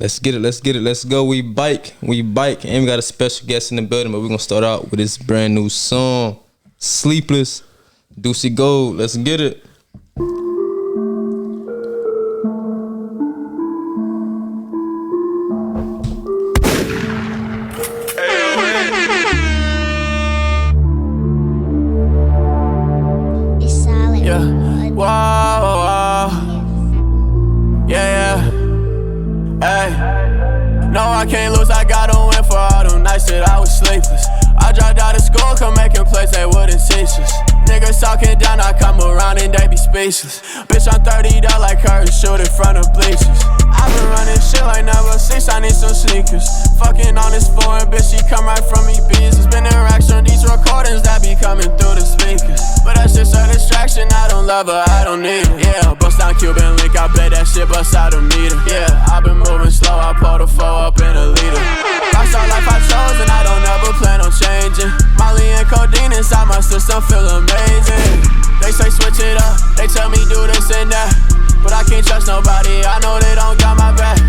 Let's get it. Let's go. We bike. And we got a special guest in the building, but we're gonna start out with this brand new song, Sleepless, DUCEY Gold. Let's get it. I can't lose, I gotta win for all them nights that I was sleepless. I dropped out of school, come making plays they wouldn't teach us. Niggas talking down, I come around and they be speechless. Bitch, I'm 30 down like her and shoot in front of bleachers. I been running shit like number 6, I need some sneakers. Fucking on this foreign bitch, she come right from me business. Been in racks on these recordings that be coming through the speakers. But that's just a distraction, I don't love her, I don't need her. Yeah, bust down Cuban link, I bet that shit bust out a meter. Yeah, I been moving slow, I pull the 4 up in a liter. Rockstar life I chose and I don't ever plan on changing. Molly and codeine inside my system feel amazing. They say switch it up, they tell me do this and that, but I can't trust nobody, I know they don't got my back.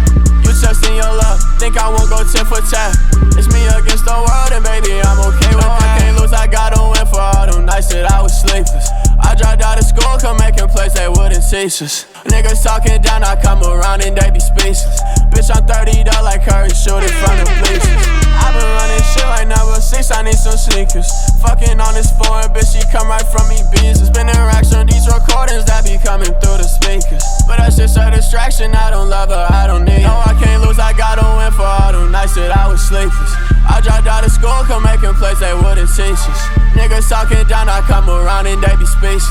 You trusting your love, think I won't go 10 for 10. It's me against the world and baby I'm okay with that. I can't lose, I gotta win for all them nights that I was sleepless. I dropped out of school, come making plays they wouldn't teach us. Niggas talking down, I come around and they be speechless. Bitch, I'm 30 down like her and shoot in front of bleachers. I been running shit like number 6, I need some sneakers. Fucking on this foreign bitch, she come right from me business. Been in racks on these recordings that be coming through the speakers. But that's just a distraction, I don't love her, I don't need her. No, I can't lose, I gotta win for all them nights that I was sleepless. I dropped out of school, come making plays they wouldn't teach us. Niggas talking down, I come around and they be speechless.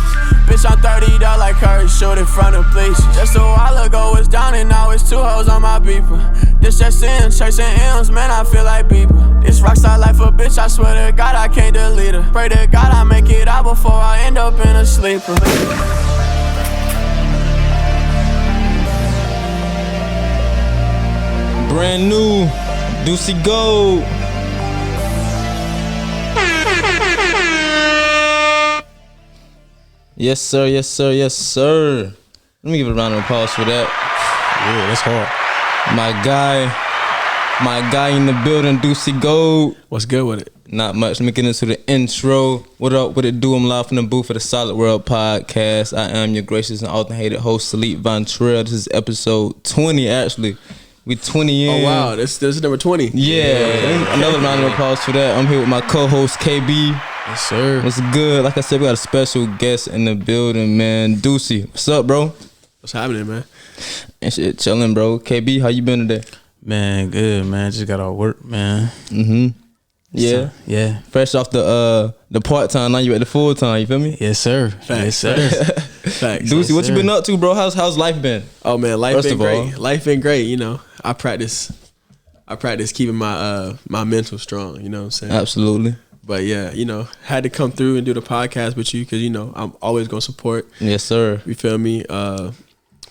Bitch, I'm 30 down like her and shoot in front of bleachers. Just a while ago it's down and now it's 2 hoes on my beeper. This just in, chasing M's, man, I feel like Bieber. This rockstar life a bitch, I swear to God I can't delete her. Pray to God I make it out before I end up in a sleeper. Brand new, DUCEY Gold. Yes, sir. Let me give a round of applause for that. Yeah, that's hard. My guy in the building, DUCEY Gold. What's good with it? Not much. Let me get into the intro. What up, what it do? I'm live from the booth for the Solid World Podcast. I am your gracious and often hated host, Salif Von Trail. This is episode 20, actually. We 20 in. Oh, wow. This is number 20. Yeah. Another round of applause for that. I'm here with my co-host, KB. Yes, sir. What's good? Like I said, we got a special guest in the building, man. DUCEY. What's up, bro? What's happening, man? And shit, chilling, bro. KB, how you been today? Man, good, man. Just got off work, man. Yeah. So, yeah. Fresh off the part-time, now you at the full-time, you feel me? Yes, sir. Facts. Yes, sir. Facts. DUCEY, what you been up to, bro? How's life been? Oh, man, life First been of great. all. Life been great, you know. I practice keeping my my mental strong, you know what I'm saying? Absolutely. But yeah, you know, had to come through and do the podcast with you because, you know, I'm always going to support. Yes, sir. You feel me?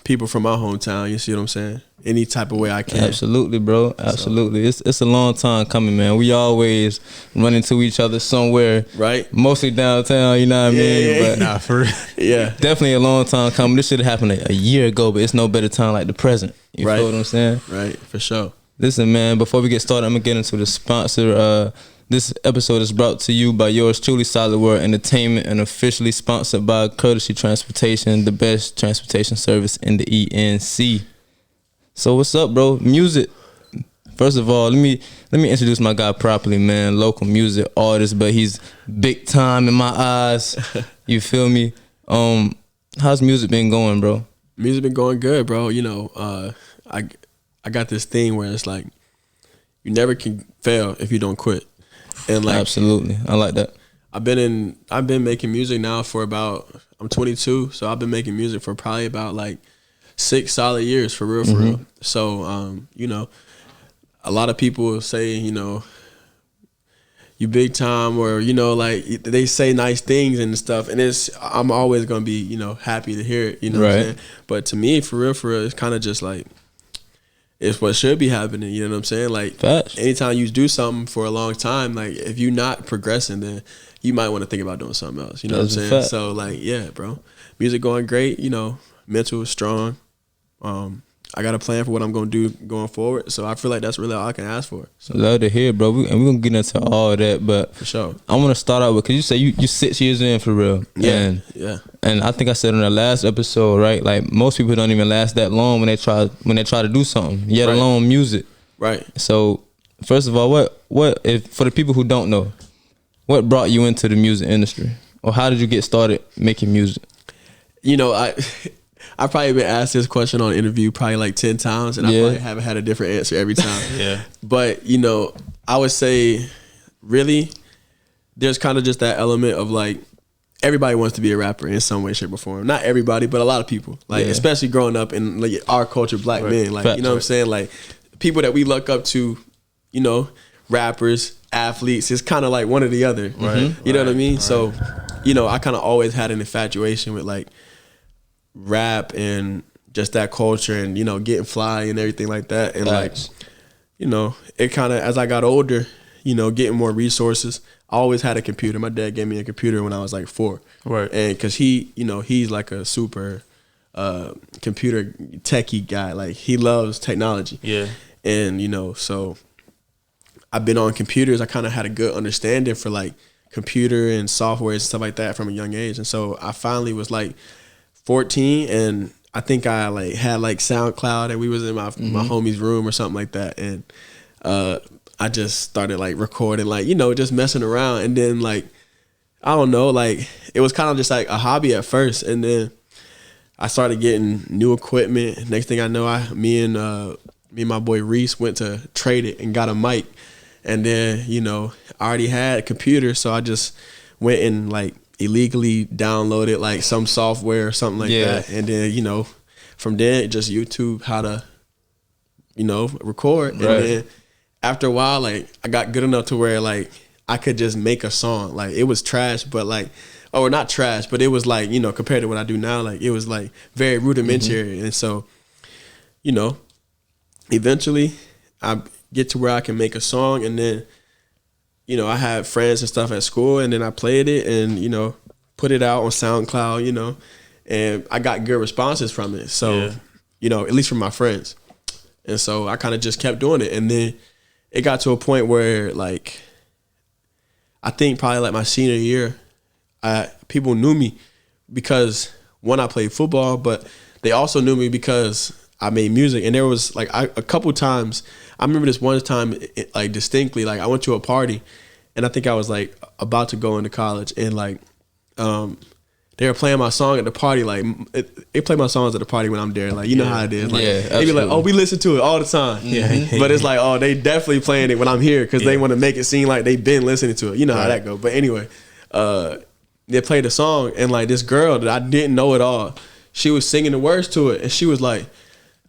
People from my hometown, you see what I'm saying? Any type of way I can. Absolutely, bro. Absolutely. So. It's a long time coming, man. We always run into each other somewhere. Right. Mostly downtown, you know what I mean? Yeah. But Nah, for real. Yeah. Definitely a long time coming. This should have happened a year ago, but it's no better time like the present. You Right. feel what I'm saying? Right, for sure. Listen, man, before we get started, I'm going to get into the sponsor. This episode is brought to you by yours truly, Solid World Entertainment, and officially sponsored by Courtesy Transportation, the best transportation service in the ENC. So what's up, bro? Music. First of all, let me introduce my guy properly, man. Local music artist, but he's big time in my eyes. You feel me? How's music been going, bro? Music been going good, bro. You know, I got this thing where it's like you never can fail if you don't quit. And like absolutely, I like that. I've been making music now for I'm 22, so I've been making music for probably about like 6 solid years for real. So you know, a lot of people say, you know, you big time, or, you know, like they say nice things and stuff, and I'm always gonna be, you know, happy to hear it, you know what I'm saying? But to me, for real, it's kind of just like it's what should be happening, you know what I'm saying? Like, facts. Anytime you do something for a long time, like if you're not progressing, then you might want to think about doing something else, you know That's what I'm saying? So like, yeah, bro, music going great, you know, mental is strong. I got a plan for what I'm gonna do going forward. So I feel like that's really all I can ask for. So Love to hear, bro. And we're gonna get into all that, but for sure. I want to start out with, cause you say you 6 years in for real. Yeah. And I think I said in the last episode, right? Like most people don't even last that long when they try to do something, yet alone music. Right. So first of all, what if for the people who don't know, what brought you into the music industry, or how did you get started making music? You know, I've probably been asked this question on an interview probably like 10 times, and I probably haven't had a different answer every time. But, you know, I would say really there's kind of just that element of like everybody wants to be a rapper in some way, shape, or form. Not everybody, but a lot of people. Like, especially growing up in like our culture, black men. Like, you know what I'm saying? Like, people that we look up to, you know, rappers, athletes, it's kind of like one or the other. You know what I mean? So, you know, I kind of always had an infatuation with like rap and just that culture and, you know, getting fly and everything like that. And like, you know, it kind of, as I got older, you know, getting more resources, I always had a computer. My dad gave me a computer when I was like 4. And cause he, you know, he's like a super computer techie guy. Like he loves technology. And, you know, so I've been on computers. I kind of had a good understanding for like computer and software and stuff like that from a young age. And so I finally was like 14, and I think I like had like SoundCloud, and we was in my homie's room or something like that, and I just started like recording, like, you know, just messing around. And then like, I don't know, like it was kind of just like a hobby at first, and then I started getting new equipment. Next thing I know, me and my boy Reese went to trade it and got a mic. And then, you know, I already had a computer, so I just went and like illegally downloaded like some software or something like that. And then, you know, from then just YouTube how to, you know, record. And then after a while, like I got good enough to where like I could just make a song. Like it was trash, but like, or not trash, but it was like, you know, compared to what I do now, like it was like very rudimentary. And so, you know, eventually I get to where I can make a song, and then, you know, I had friends and stuff at school, and then I played it and, you know, put it out on SoundCloud, you know, and I got good responses from it. So, you know, at least from my friends. And so I kind of just kept doing it. And then it got to a point where like, I think probably like my senior year, people knew me because one, I played football, but they also knew me because I made music. And there was like a couple times, I remember this one time like distinctly, like I went to a party, and I think I was like about to go into college, and like they were playing my song at the party. Like they play my songs at the party when I'm there. Like, you know how it is. Like they be like, oh, we listen to it all the time. But it's like, oh, they definitely playing it when I'm here because they want to make it seem like they've been listening to it. You know how that go. But anyway, they played a song, and like this girl that I didn't know at all, she was singing the words to it, and she was like,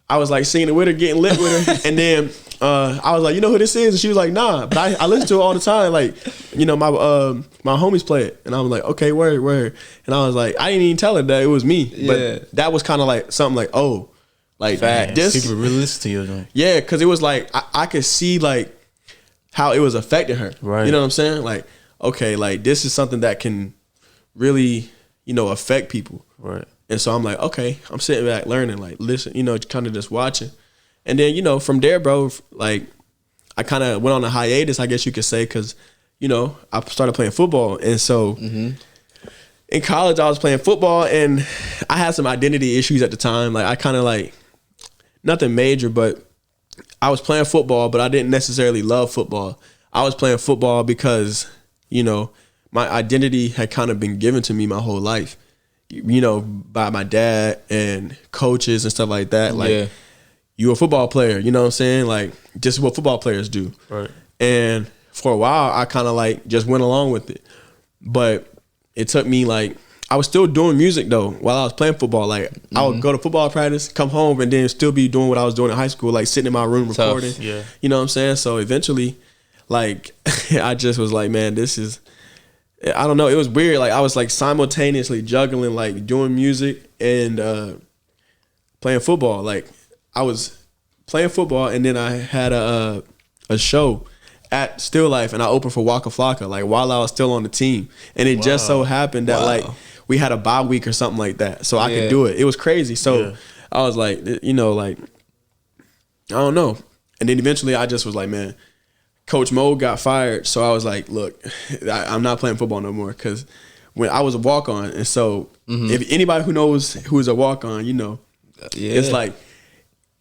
I was like singing it with her, getting lit with her, and then I was like, you know who this is? And she was like, nah, but I listen to it all the time. Like, you know, my homies play it, and I was like, okay, word. And I was like, I didn't even tell her that it was me, but that was kind of like something like, oh, like this. People really listen to you, though. Yeah, because it was like I could see like how it was affecting her. Right. You know what I'm saying? Like, okay, like this is something that can really, you know, affect people. Right. And so I'm like, okay, I'm sitting back learning, like listen, you know, kind of just watching. And then, you know, from there, bro, like I kind of went on a hiatus, I guess you could say, because, you know, I started playing football. And so in college, I was playing football, and I had some identity issues at the time. Like I kind of like, nothing major, but I was playing football, but I didn't necessarily love football. I was playing football because, you know, my identity had kind of been given to me my whole life. You know, by my dad and coaches and stuff like that. Like, you a football player, you know what I'm saying? Like, just what football players do. Right. And for a while, I kind of like just went along with it. But it took me like, I was still doing music though while I was playing football. Like, I would go to football practice, come home, and then still be doing what I was doing in high school, like sitting in my room recording. You know what I'm saying? So eventually, like, I just was like, man, this is, I don't know. It was weird. Like I was like simultaneously juggling, like doing music and playing football. Like I was playing football, and then I had a show at Still Life, and I opened for Waka Flocka, like while I was still on the team. And it just so happened that like we had a bye week or something like that, so I could do it. It was crazy. So I was like, you know, like I don't know. And then eventually I just was like, man, Coach Mo got fired. So I was like, look, I'm not playing football no more. Because when I was a walk-on, and so if anybody who knows who's a walk-on, you know, it's like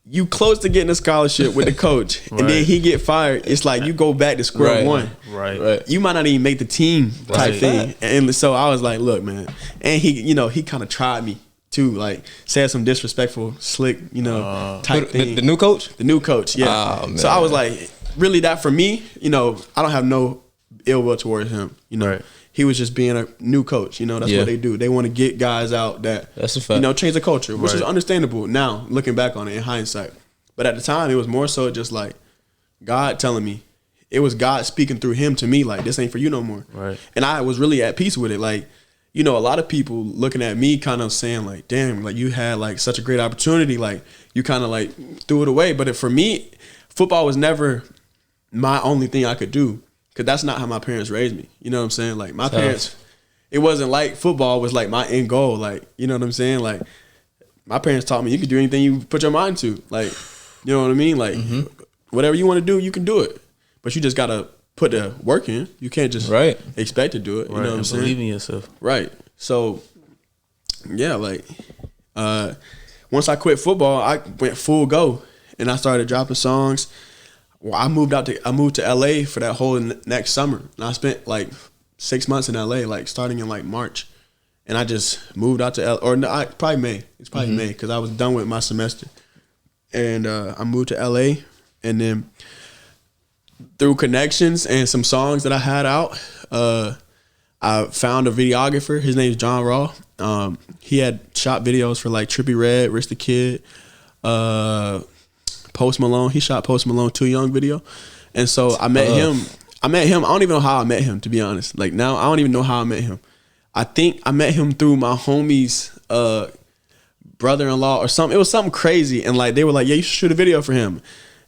you close to getting a scholarship with the coach, and then he get fired. It's like you go back to square one. Right. You might not even make the team type thing. And so I was like, look, man. And he, you know, he kind of tried me too, like said some disrespectful, slick, you know, type thing. The new coach? The new coach, yeah. Oh, man. So I was like, really, that for me, you know, I don't have no ill will towards him. You know, he was just being a new coach. You know, that's what they do. They want to get guys out that's a fact. You know, change the culture, which is understandable now, looking back on it in hindsight. But at the time, it was more so just like God telling me. It was God speaking through him to me, like, this ain't for you no more. Right. And I was really at peace with it. Like, you know, a lot of people looking at me kind of saying like, damn, like you had like such a great opportunity. Like you kind of like threw it away. But for me, football was never my only thing I could do. Cause that's not how my parents raised me. You know what I'm saying? Like my parents, it wasn't like football was like my end goal. Like, you know what I'm saying? Like my parents taught me you can do anything you put your mind to. Like, you know what I mean? Like whatever you want to do, you can do it. But you just got to put the work in. You can't just expect to do it. You know what I'm saying? Believe in yourself. Right. So, yeah, like, once I quit football, I went full go, and I started dropping songs. Well, I moved to LA for that whole next summer, and I spent like 6 months in LA, like starting in like March, and I just moved out to LA, or no, probably May. It's probably May because I was done with my semester, and I moved to LA, and then through connections and some songs that I had out, I found a videographer. His name's John Raw. He had shot videos for like Trippie Redd, Rich the Kid, Post Malone. He shot Post Malone Too Young video. And so I met him. I don't even know how I met him, to be honest. Like now, I don't even know how I met him. I think I met him through my homie's brother-in-law or something. It was something crazy. And like they were like, yeah, you should shoot a video for him.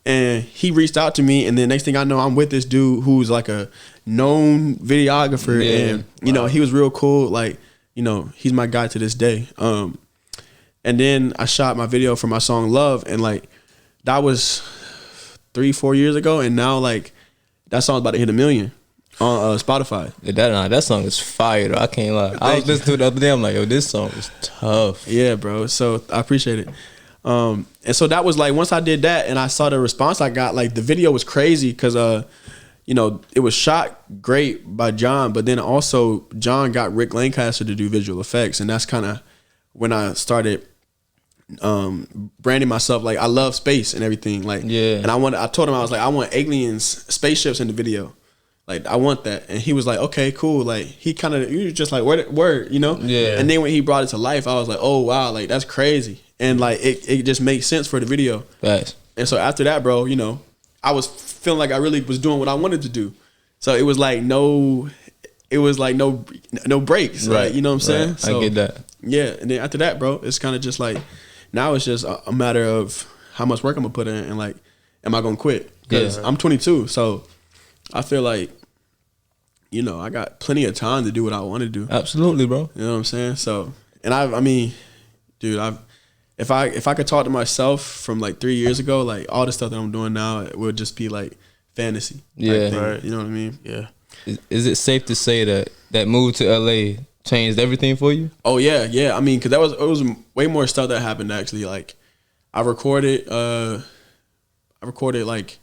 And he reached out to me, and then next thing I know, I'm with this dude who's like a known videographer, and you know he was real cool. Like, you know, he's my guy to this day. And then I shot my video for my song "Love," and like that was 3-4 years ago, and now like that song's about to hit 1 million on Spotify. Yeah, that song is fire though. I can't lie. I was listening to it the other day. I'm like, yo, this song is tough. Yeah, bro. So I appreciate it. And so that was like, once I did that and I saw the response I got, like the video was crazy because, you know, it was shot great by John, but then also John got Rick Lancaster to do visual effects. And that's kind of when I started branding myself. Like I love space and everything. Like, and I told him, I was like, I want aliens, spaceships in the video. Like, I want that. And he was like, okay, cool. Like, he was just like, word, you know? Yeah. And then when he brought it to life, I was like, oh, wow, like, that's crazy. And, like, it just makes sense for the video. Right. And so after that, bro, you know, I was feeling like I really was doing what I wanted to do. So it was like no breaks. Right. Like, you know what I'm saying? Right. So, I get that. Yeah. And then after that, bro, it's kind of just like, now it's just a matter of how much work I'm going to put in and, like, am I going to quit? Because I'm 22, so I feel like, you know, I got plenty of time to do what I want to do. Absolutely, bro. You know what I'm saying? So, and I mean, dude, if I could talk to myself from like 3 years ago, like all the stuff that I'm doing now, it would just be like fantasy. Yeah. Right. You know what I mean? Yeah. Is it safe to say that move to LA changed everything for you? Oh yeah. I mean, cause it was way more stuff that happened actually. Like I recorded like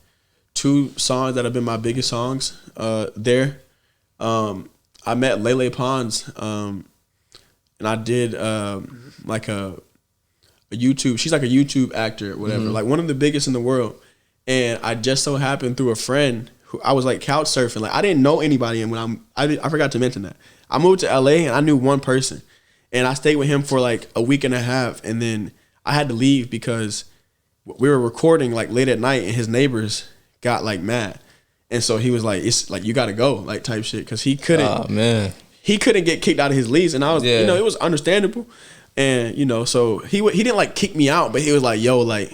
2 songs that have been my biggest songs there. I met Lele Pons, and I did like a YouTube. She's like a YouTube actor, or whatever. Like one of the biggest in the world. And I just so happened through a friend who I was like couch surfing. Like I didn't know anybody, and I forgot to mention that I moved to LA and I knew one person, and I stayed with him for like a week and a half, and then I had to leave because we were recording like late at night, and his neighbors got like mad. And so he was like, it's like, you got to go, like type shit. Cause he couldn't get kicked out of his lease. And I was, you know, it was understandable. And, you know, so he didn't like kick me out, but he was like, yo, like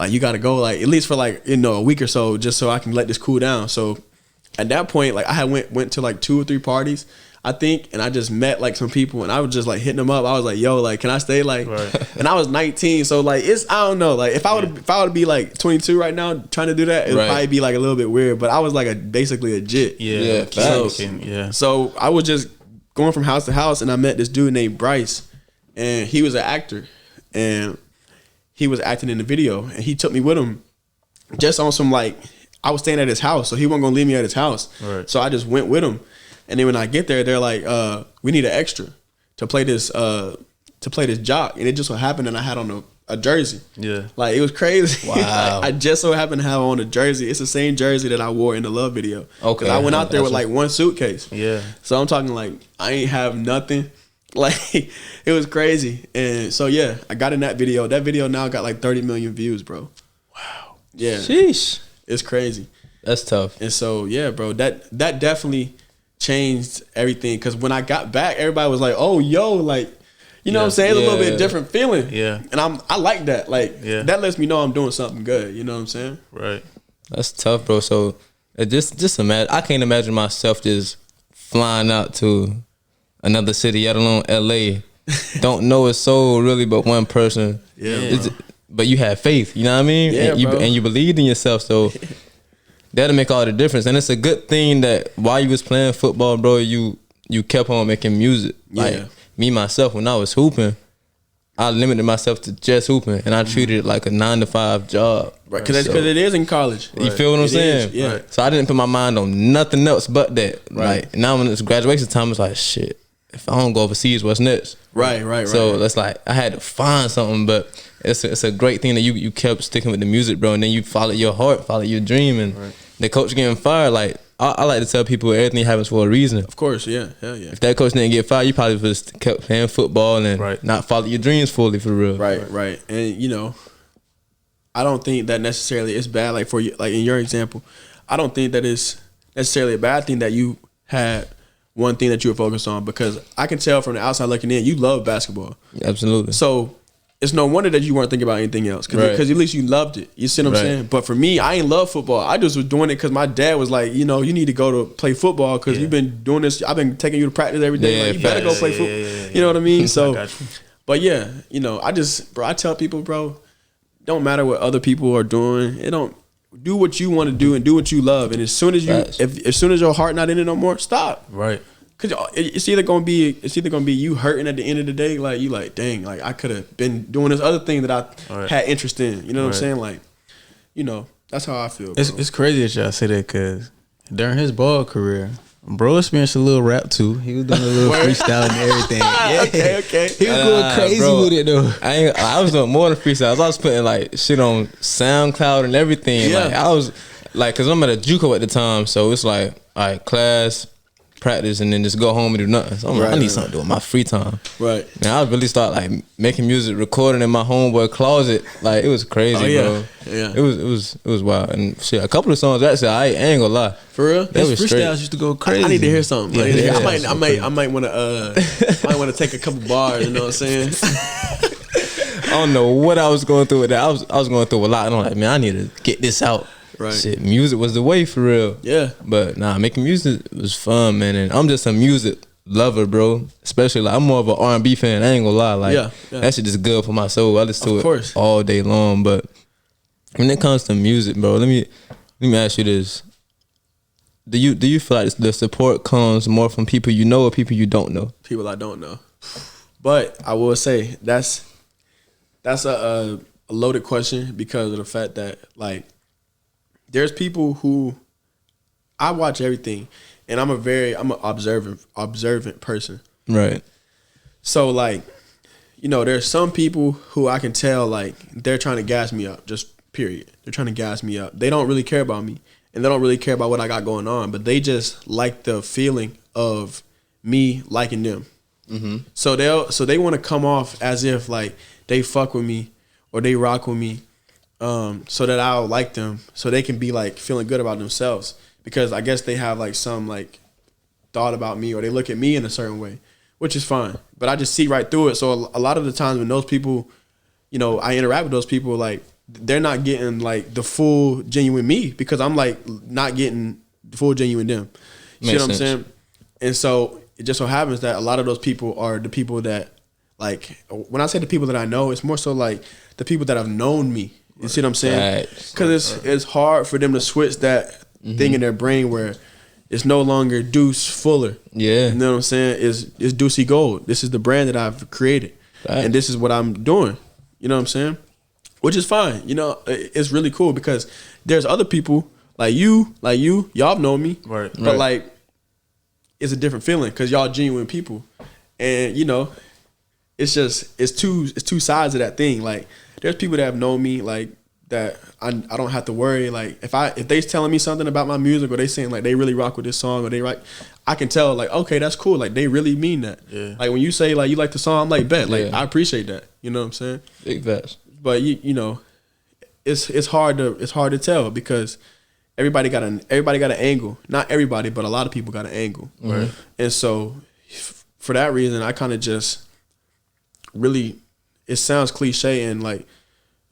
you got to go, like at least for like, you know, a week or so, just so I can let this cool down. So at that point, like I had went to like 2 or 3 parties. I think, and I just met like some people, and I was just like hitting them up. I was like, "Yo, like, can I stay?" Like, and I was 19, so like, I don't know. Like, if I would be like 22 right now trying to do that, it'd probably be like a little bit weird. But I was like basically a jit. So I was just going from house to house, and I met this dude named Bryce, and he was an actor, and he was acting in the video, and he took me with him, just on some like, I was staying at his house, so he wasn't gonna leave me at his house. Right. So I just went with him. And then when I get there, they're like, "We need an extra to play this jock." And it just so happened that I had on a jersey. Yeah, like it was crazy. Wow! I just so happened to have on a jersey. It's the same jersey that I wore in the Love video. Okay, I went out there with like one suitcase. Yeah. So I'm talking like I ain't have nothing. Like it was crazy. And so yeah, I got in that video. That video now got like 30 million views, bro. Wow. Yeah. Sheesh. It's crazy. That's tough. And so yeah, bro, that definitely changed everything, because when I got back, everybody was like, "Oh, yo, like, you know what I'm saying? It's a little bit different feeling." Yeah. And I like that. Like, that lets me know I'm doing something good. You know what I'm saying? Right. That's tough, bro. So just imagine. I can't imagine myself just flying out to another city, let alone LA. Don't know a soul really, but one person. Yeah. But you have faith. You know what I mean? Yeah, and you believed in yourself. So. That'll make all the difference, and it's a good thing that while you was playing football, bro, you kept on making music. Like me myself, when I was hooping, I limited myself to just hooping, and I treated it like a 9-to-5 job. Right, because it is in college. You feel what I'm saying? Yeah. Right. So I didn't put my mind on nothing else but that. Right. Like now when it's graduation time, it's like shit. If I don't go overseas, what's next? Right. So that's like I had to find something, but it's a great thing that you kept sticking with the music, bro, and then you followed your heart, followed your dream, and the coach getting fired. Like I like to tell people everything happens for a reason. Of course, yeah, hell yeah. If that coach didn't get fired, you probably just kept playing football and not follow your dreams fully for real. Right. And you know, I don't think that necessarily it's bad. Like for you, like in your example, I don't think that it's necessarily a bad thing that you had one thing that you were focused on, because I can tell from the outside looking in, you love basketball. Absolutely. So it's no wonder that you weren't thinking about anything else, because at least you loved it. You see what I'm saying? But for me, I ain't love football. I just was doing it because my dad was like, you know, you need to go to play football because you've been doing this. I've been taking you to practice every day. Like, you better go play football. You know what I mean? So, but yeah, you know, I tell people, bro, don't matter what other people are doing. It don't. Do what you want to do and do what you love. And as soon as as soon as your heart not in it no more, stop. Right. Cause it's either gonna be you hurting at the end of the day, like you like, dang, like I could have been doing this other thing that I had interest in. You know what I'm saying? Like, you know, that's how I feel. Bro. It's crazy that y'all say that, because during his ball career, bro experienced a little rap too. He was doing a little freestyle and everything. Yeah. Okay. He was going crazy with it though. I was doing more than freestyles. I was putting like shit on SoundCloud and everything. Yeah. Like I was like, cause I'm at a JUCO at the time, so it's like, all right, class, practice, and then just go home and do nothing. So I'm like, I need something to do in my free time. Right. And I really start like making music, recording in my homeboy closet. Like it was crazy, bro. Yeah. It was wild. And shit, a couple of songs actually, I ain't gonna lie. For real? His freestyles used to go crazy. I need to hear something. Yeah, I might want to take a couple bars. You know what I'm saying? I don't know what I was going through with that. I was going through a lot, and I'm like, man, I need to get this out. Right. Shit, music was the way for real. Yeah. But making music was fun, man. And I'm just a music lover, bro. Especially like I'm more of an R&B fan. I ain't gonna lie. Like that shit just good for my soul. I listen to it all day long. But when it comes to music, bro, let me ask you this. Do you feel like the support comes more from people you know or people you don't know? People I don't know. But I will say that's a loaded question, because of the fact that like there's people who I watch everything, and I'm an observant person. Right. So like, you know, there's some people who I can tell like they're trying to gas me up, just period. They're trying to gas me up. They don't really care about me, and they don't really care about what I got going on, but they just like the feeling of me liking them. Mm-hmm. So they want to come off as if like they fuck with me or they rock with me. So that I'll like them, so they can be like feeling good about themselves, because I guess they have like some like thought about me, or they look at me in a certain way, which is fine. But I just see right through it. So a lot of the times when those people, you know, I interact with those people, like they're not getting like the full genuine me, because I'm like not getting the full genuine them. You know what I'm saying? And so it just so happens that a lot of those people are the people that, like, when I say the people that I know, it's more so like the people that have known me. You see what I'm saying? Because it's hard for them to switch that thing in their brain where it's no longer Deuce Fuller. Yeah. You know what I'm saying? It's DUCEY Gold. This is the brand that I've created. And this is what I'm doing. You know what I'm saying? Which is fine. You know, it's really cool because there's other people like you, y'all know me. Right. But like, it's a different feeling because y'all genuine people. And, you know, it's two sides of that thing. Like, there's people that have known me, like, that I don't have to worry. Like, if they telling me something about my music or they saying, like, they really rock with this song or they like, I can tell, like, okay, that's cool. Like, they really mean that. Yeah. Like, when you say, like, you like the song, I'm like, bet. Like, I appreciate that. You know what I'm saying? Big facts. But, you know, it's hard to tell because everybody got an angle. Not everybody, but a lot of people got an angle. Right. And so, for that reason, I kind of just really, it sounds cliche and like,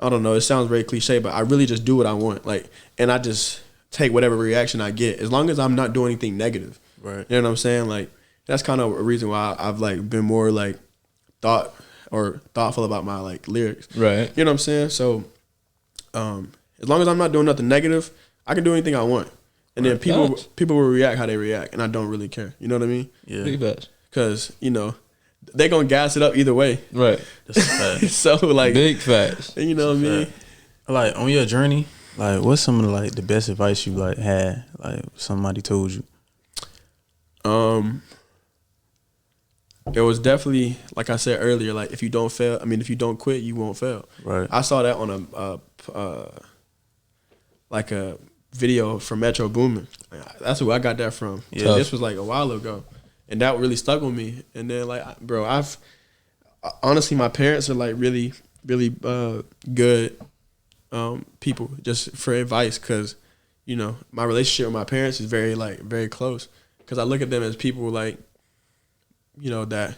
I don't know, it sounds very cliche, but I really just do what I want. Like, and I just take whatever reaction I get, as long as I'm not doing anything negative. Right. You know what I'm saying? Like, that's kind of a reason why I've like been more like thoughtful about my like lyrics. Right. You know what I'm saying? So, as long as I'm not doing nothing negative, I can do anything I want. And then people will react how they react, and I don't really care. You know what I mean? Yeah. Big facts. Because, you know, they gonna gas it up either way. Right. That's so like big facts. You know what I mean? Like, on your journey, like, what's some of the like the best advice you like had, like somebody told you? It was definitely, like I said earlier, like if you don't quit, you won't fail. Right. I saw that on a video from Metro Boomin. That's who I got that from. Yeah. This was like a while ago. And that really stuck with me. And then, like, bro, honestly, my parents are, like, really, really good people just for advice because, you know, my relationship with my parents is very, like, very close. Because I look at them as people, like, you know, that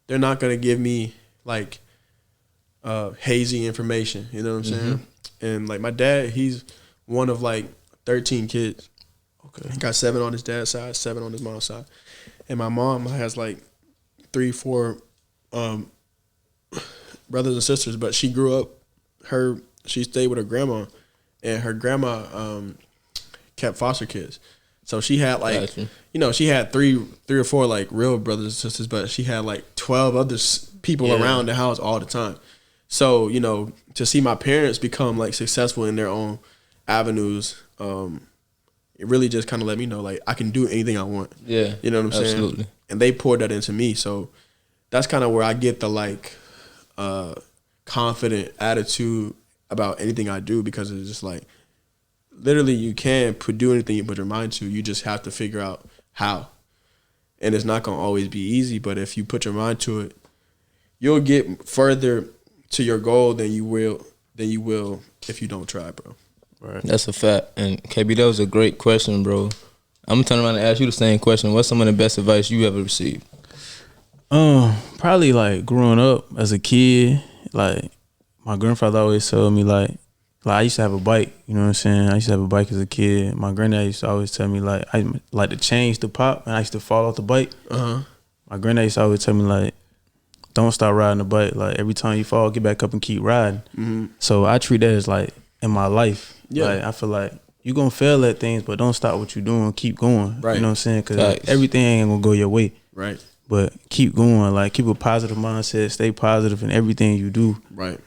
they're not going to give me, like, hazy information. You know what I'm saying? And, like, my dad, he's one of, like, 13 kids. Okay. He got 7 on his dad's side, 7 on his mom's side. And my mom has like 3-4 brothers and sisters, but she grew up, she stayed with her grandma, and her grandma kept foster kids. So she had like, you know, she had three or four like real brothers and sisters, but she had like 12 other people around the house all the time. So, you know, to see my parents become like successful in their own avenues, it really just kind of let me know, like, I can do anything I want. Yeah. You know what I'm saying? Absolutely. And they poured that into me. So that's kind of where I get the, like, confident attitude about anything I do because it's just, like, literally you can do anything you put your mind to. You just have to figure out how. And it's not going to always be easy, but if you put your mind to it, you'll get further to your goal than you will if you don't try, bro. Right. That's a fact. And KB, that was a great question, bro. I'm gonna turn around and ask you the same question. What's some of the best advice you ever received? Probably like growing up as a kid, like my grandfather always told me like I used to have a bike, you know what I'm saying? I used to have a bike as a kid. My granddad used to always tell me like I like to change the pop and I used to fall off the bike. My granddad used to always tell me like, don't stop riding the bike. Like every time you fall, get back up and keep riding. So I treat that as like in my life. Yeah. Like, I feel like you're going to fail at things, but don't stop what you're doing. Keep going. Right. You know what I'm saying? Because like, everything ain't going to go your way. Right. But keep going. Like, keep a positive mindset. Stay positive in everything you do. Right.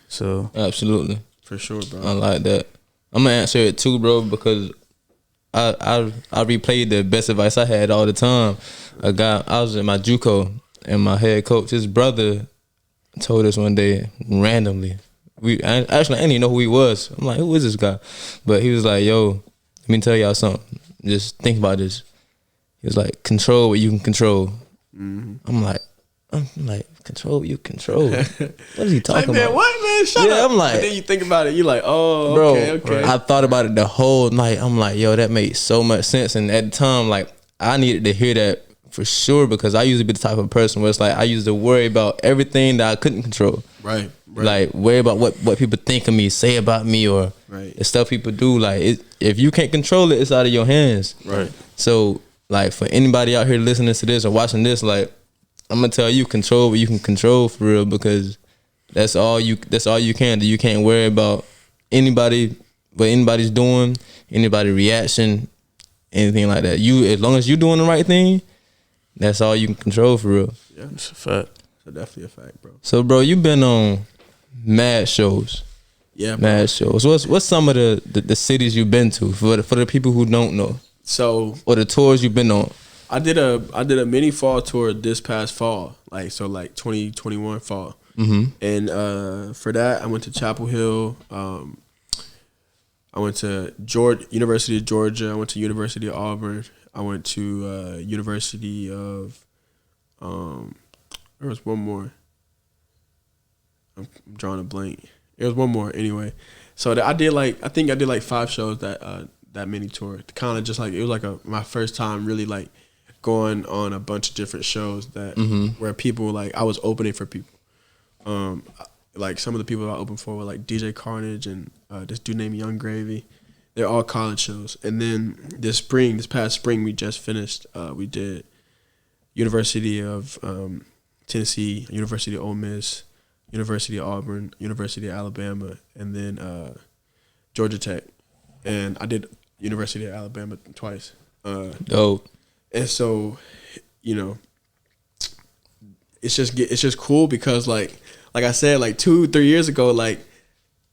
So. Absolutely. For sure, bro. I like that. I'm going to answer it too, bro, because I replayed the best advice I had all the time. I was at my JUCO, and my head coach, his brother, told us one day randomly. I didn't even know who he was. I'm like, who is this guy? But he was like, yo, let me tell y'all something. Just think about this. He was like, control what you can control. I'm like, control what you control. What is he talking about? What, man? Shut up. I'm like, and then you think about it, you're like, oh, bro, okay. I thought about it the whole night. I'm like, yo, that made so much sense. And at the time, like, I needed to hear that for sure because I used to be the type of person where it's like I used to worry about everything that I couldn't control. Right. Like worry about what people think of me, say about me, or the stuff people do. Like if you can't control it, it's out of your hands. Right. So like for anybody out here listening to this or watching this, like I'm gonna tell you, control what you can control for real, because that's all you can do. You can't worry about anybody, what anybody's doing, anybody reaction, anything like that. You, as long as you're doing the right thing, that's all you can control for real. Yeah, It's a fact. so definitely a fact, bro. So, bro, you've been on mad shows. Yeah, bro. Mad shows. What's some of the cities you've been to for the people who don't know, So or the tours you've been on? I did a mini fall tour this past fall, like 2021 fall. And for that, I went to Chapel Hill. I went to University of Georgia. I went to University of Auburn. I went to University of there was one more. I'm drawing a blank. There was one more anyway. So I did I think I did like 5 shows that mini tour. Kind of just like, it was like my first time really like going on a bunch of different shows that where people, like, I was opening for people. Like some of the people I opened for were like DJ Carnage and this dude named Young Gravy. They're all college shows. And then this past spring, we just finished. We did University of Tennessee, University of Ole Miss, University of Auburn, University of Alabama, and then Georgia Tech. And I did University of Alabama twice. Dope. And so, you know, it's just cool because like I said, like 2-3 years ago, like,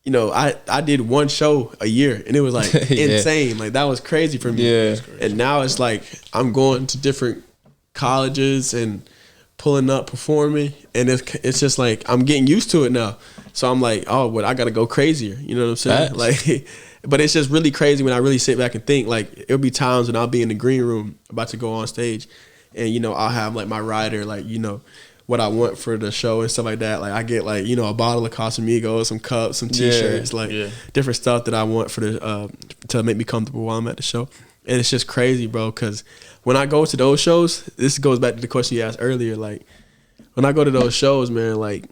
you know, I did one show a year and it was like insane. Like that was crazy for me. Yeah. And now it's like I'm going to different colleges and pulling up, performing, and it's just like I'm getting used to it now. So I'm like, oh, I got to go crazier. You know what I'm saying? Facts. Like, but it's just really crazy when I really sit back and think. Like, it'll be times when I'll be in the green room about to go on stage, and you know, I'll have like my rider, like, you know, what I want for the show and stuff like that. Like I get like, you know, a bottle of Casamigos, some cups, some T-shirts, different stuff that I want for the to make me comfortable while I'm at the show. And it's just crazy, bro, because when I go to those shows, this goes back to the question you asked earlier. Like when I go to those shows, man, like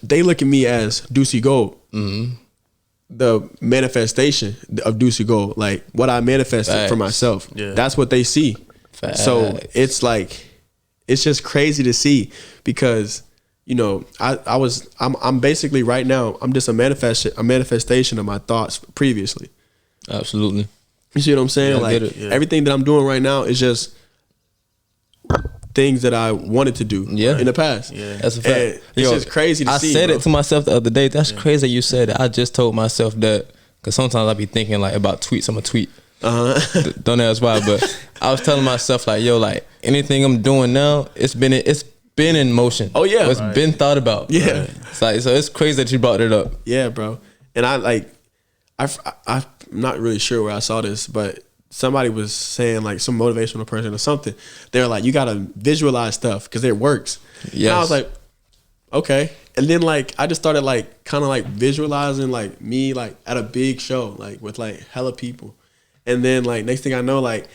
they look at me as DUCEY Gold, the manifestation of DUCEY Gold, like what I manifested for myself. Yeah. That's what they see. Facts. So it's like, it's just crazy to see because, you know, I'm basically right now, I'm just a manifestation of my thoughts previously. Absolutely. You see what I'm saying? Yeah, like everything that I'm doing right now is just things that I wanted to do in the past. Yeah. That's a fact. And it's just crazy to see. I said it to myself the other day. That's crazy that you said it. I just told myself that because sometimes I be thinking like about tweets. I'm a tweet. Don't ask why, but I was telling myself like, yo, like anything I'm doing now, it's been in motion. Oh yeah, it's been thought about. Yeah, it's like, so it's crazy that you brought it up. Yeah, bro. And I'm not really sure where I saw this, but somebody was saying like some motivational person or something. They're like, you gotta visualize stuff because it works. Yeah, I was like, okay. And then like I just started like kind of like visualizing like me like at a big show like with like hella people. And then like next thing I know, like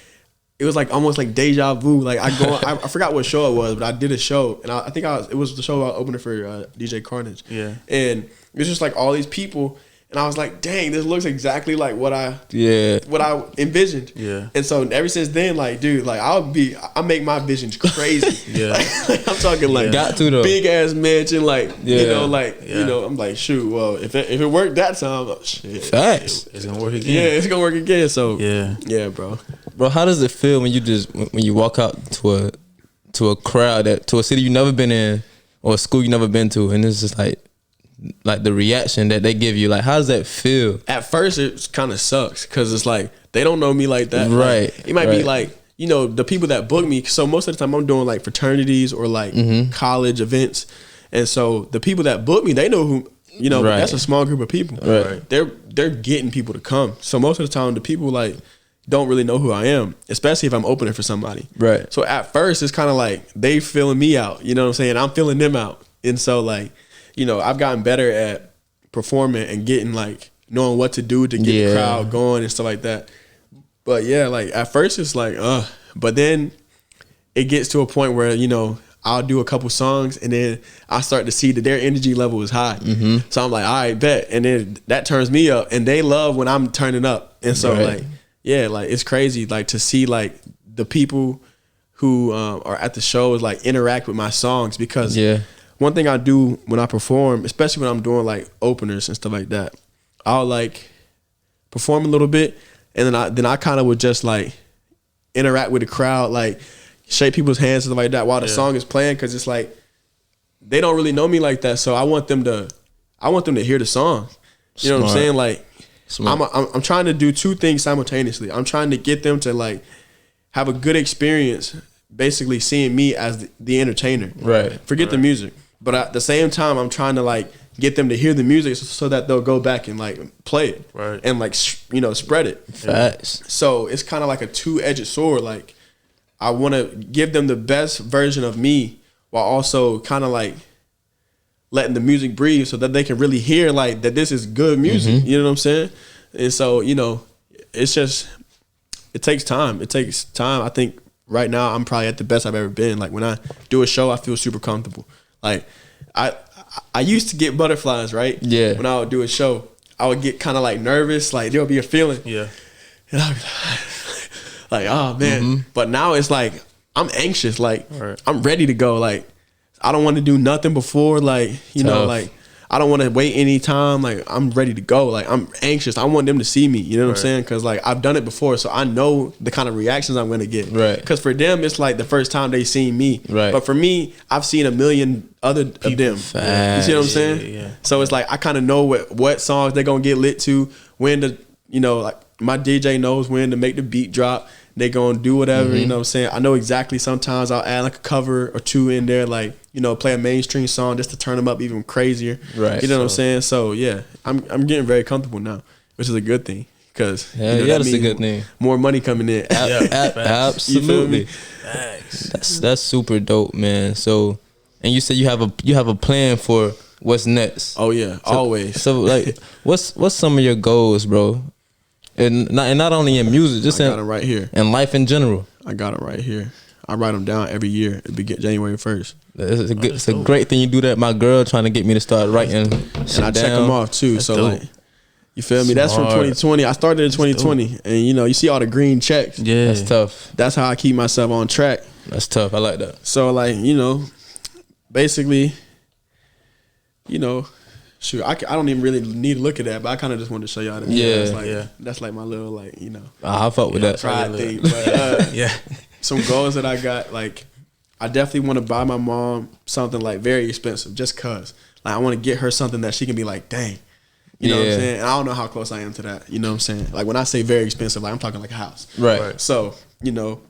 it was like almost like deja vu. Like I forgot what show it was, but I did a show, and I think it was the show I was opening for DJ Carnage. Yeah, and it was just like all these people, and I was like, dang, this looks exactly like what I envisioned. Yeah, and so ever since then, like, dude, like I make my visions crazy. Yeah, like, I'm talking like got to though. Big ass mansion, like you know, like you know, I'm like, shoot, well, if it worked that time, shit, facts, it's gonna work again. Yeah, it's gonna work again. So yeah, bro. Bro, how does it feel when you walk out to a crowd to a city you never been in or a school you never been to, and it's just like the reaction that they give you? Like, how does that feel? At first, it kind of sucks because it's like they don't know me like that. Right. Like, it might be like, you know, the people that book me. So most of the time, I'm doing like fraternities or like college events, and so the people that book me, they know who. You know, that's a small group of people. Right. They're getting people to come. So most of the time, the people like don't really know who I am, especially if I'm opening for somebody. Right. So at first, it's kind of like they feeling me out. You know what I'm saying? I'm feeling them out. And so like, you know, I've gotten better at performing and getting like knowing what to do to get the crowd going and stuff like that. But yeah, like at first it's like, but then it gets to a point where, you know, I'll do a couple songs and then I start to see that their energy level is high. So I'm like, all right, bet. And then that turns me up, and they love when I'm turning up. And so like, yeah, like it's crazy like to see like the people who are at the shows like interact with my songs, because one thing I do when I perform, especially when I'm doing like openers and stuff like that, I'll like perform a little bit, and then I kind of would just like interact with the crowd, like shake people's hands and stuff like that while the song is playing, because it's like they don't really know me like that, so I want them to hear the song. You know what I'm saying? Like I'm trying to do two things simultaneously. I'm trying to get them to like have a good experience, basically seeing me as the entertainer. Right. Forget the music. But at the same time, I'm trying to like get them to hear the music so that they'll go back and like play it. Right. And like, spread it. Facts. So it's kind of like a two-edged sword. Like I want to give them the best version of me while also kind of like letting the music breathe so that they can really hear like that this is good music. You know what I'm saying? And so, it's just, it takes time. It takes time. I think right now I'm probably at the best I've ever been. Like when I do a show, I feel super comfortable. Like I used to get butterflies, right? Yeah. When I would do a show, I would get kind of like nervous. Like there'll be a feeling. Yeah. And I'd be like, oh man. But now it's like I'm anxious. Like I'm ready to go. Like I don't want to do nothing before. Like like I don't want to wait any time. Like I'm ready to go. Like I'm anxious. I want them to see me. You know what I'm saying? Because like I've done it before, so I know the kind of reactions I'm gonna get. Right. Because for them, it's like the first time they seen me. Right. But for me, I've seen a million other people of them. Fast. You see what I'm saying? Yeah. So it's like I kind of know what songs they're gonna get lit to. When to like my DJ knows when to make the beat drop. They gonna do whatever, you know what I'm saying? I know exactly. Sometimes I'll add like a cover or two in there, like, play a mainstream song just to turn them up even crazier. Right. You know what I'm saying? So yeah, I'm getting very comfortable now, which is a good thing. Because that's a good thing. More money coming in. Absolutely. That's super dope, man. So, and you said you have a plan for what's next. Oh yeah, always. So like, what's some of your goals, bro? And not only in music, just I got it right here. In life in general. I got it right here. I write them down every year. It begin January 1st. It's a great thing you do that. My girl trying to get me to start writing. And I check them off too. That's so dope. Like, you feel me? That's from 2020. I started in 2020, and you see all the green checks. Yeah, that's tough. That's how I keep myself on track. That's tough. I like that. So like basically, shoot, I don't even really need to look at that, but I kind of just wanted to show y'all that. Yeah, that's like my little like I fuck with that pride thing. But some goals that I got, like I definitely want to buy my mom something like very expensive, just cause like I want to get her something that she can be like, dang, you know what I'm saying? And I don't know how close I am to that. You know what I'm saying? Like when I say very expensive, like I'm talking like a house. Right. So and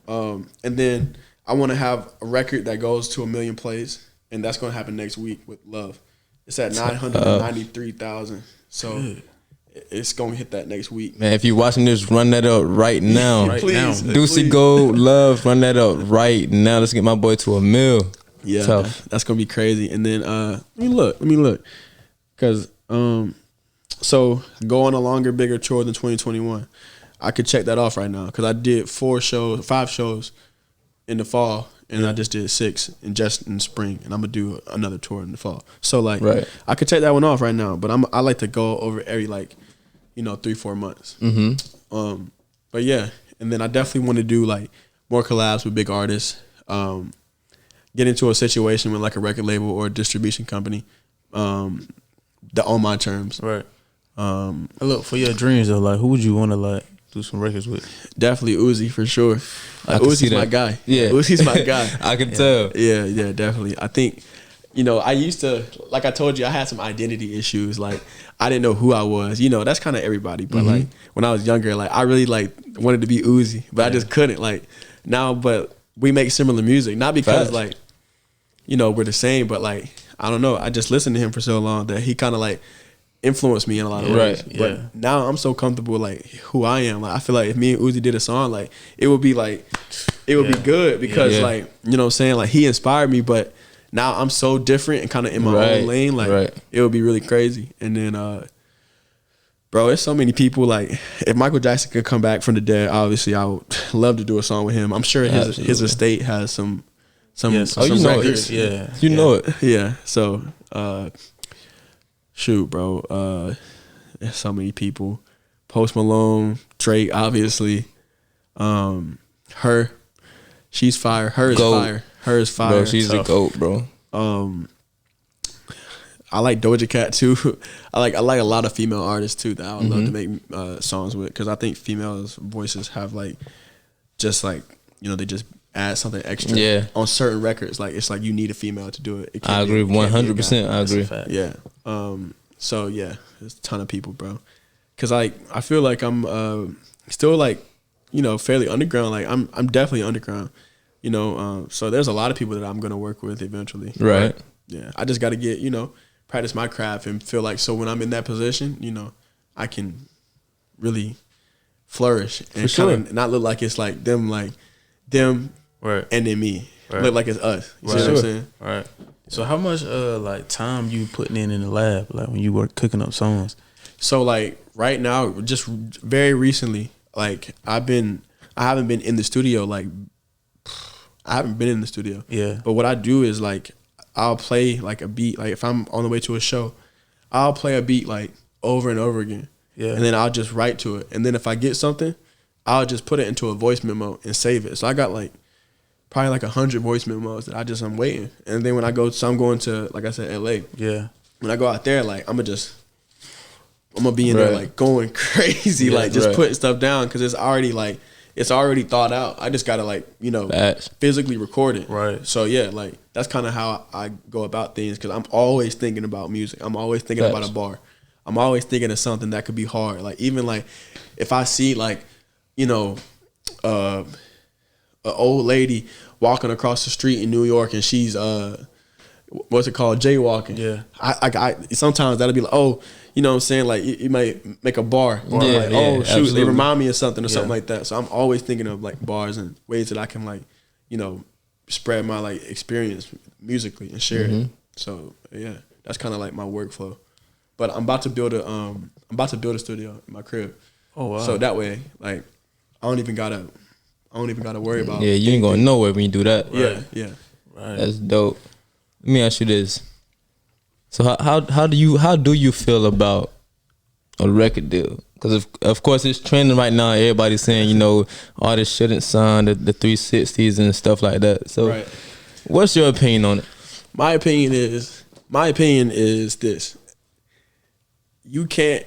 then I want to have a record that goes to 1 million plays, and that's gonna happen next week with Love. It's at 993,000. So it's going to hit that next week. Man, if you're watching this, run that up right now. Please. DUCEY Gold, Love, run that up right now. Let's get my boy to 1 mil. Yeah, that's going to be crazy. And then let me look. Because so go on a longer, bigger tour than 2021. I could check that off right now because I did 5 shows in the fall. And I just did 6 in spring, and I'm gonna do another tour in the fall. So like, I could take that one off right now, but I like to go over every 3-4 months. But yeah, and then I definitely want to do like more collabs with big artists. Get into a situation with like a record label or a distribution company, that on my terms. Right. Look, for your dreams though, like who would you want to like do some records with? Definitely Uzi for sure. Like Uzi's my guy. Yeah, Uzi's my guy. I can tell. Yeah, definitely. I think, I used to, like I told you, I had some identity issues. Like I didn't know who I was. That's kind of everybody. But like when I was younger, like I really like wanted to be Uzi, but I just couldn't. Like now, but we make similar music, not because like, we're the same, but like I don't know. I just listened to him for so long that he kind of like influenced me in a lot of ways. But now I'm so comfortable like who I am. Like I feel like if me and Uzi did a song, like it would be be good because like, you know what I'm saying? Like he inspired me, but now I'm so different and kind of in my own lane. Like it would be really crazy. And then bro, there's so many people. Like if Michael Jackson could come back from the dead, obviously I would love to do a song with him. I'm sure his estate has some records. You know it. Yeah. So shoot, bro. There's so many people. Post Malone, Drake, obviously. Her. She's fire. Her is Goat. fire. Her is fire. Bro, she's a goat, bro. I like Doja Cat too. I like a lot of female artists too that I would love to make songs with, because I think females' voices have like just like, you know, they just add something extra on certain records. Like it's like you need a female to do it. I agree 100%. I agree. Yeah. So yeah, there's a ton of people, bro. Cause like I feel like I'm still like, you know, fairly underground. Like I'm definitely underground. You know, so there's a lot of people that I'm gonna work with eventually. Right. Yeah. I just gotta get, you know, practice my craft and feel like, so when I'm in that position, you know, I can really flourish and kind of not look like it's like them and then me. Right. Look like it's us. You see what I'm saying? Right. So how much like time you putting in the lab, like when you were cooking up songs? So like right now, just very recently, like I haven't been in the studio. Like I haven't been in the studio. Yeah. But what I do is like I'll play like a beat. Like if I'm on the way to a show, I'll play a beat like over and over again. Yeah. And then I'll just write to it. And then if I get something, I'll just put it into a voice memo and save it. So I got like probably like 100 voice memos that I'm waiting. And then when I go, so I'm going to, like I said, LA. Yeah. When I go out there, like I'm gonna be in there like going crazy, like just putting stuff down, because it's already thought out. I just gotta like, you know, physically record it. Right. So yeah, like that's kind of how I go about things, because I'm always thinking about music. I'm always thinking about a bar. I'm always thinking of something that could be hard. Like even like if I see like, you know, an old lady walking across the street in New York and she's what's it called, jaywalking. Yeah. I sometimes that'll be like, oh, you know what I'm saying? Like you might make a bar. Or like, oh shoot, absolutely. they remind me of something or something like that. So I'm always thinking of like bars and ways that I can like, you know, spread my like experience musically and share it. So yeah, that's kind of like my workflow. But I'm about to build a studio in my crib. Oh wow. So that way, like I don't even gotta worry about. Yeah, you ain't going nowhere when you do that. Yeah, yeah. Right. That's dope. Let me ask you this. So how do you feel about a record deal? Because of course it's trending right now. Everybody's saying, you know, artists shouldn't sign the 360s and stuff like that. So what's your opinion on it? My opinion is this. You can't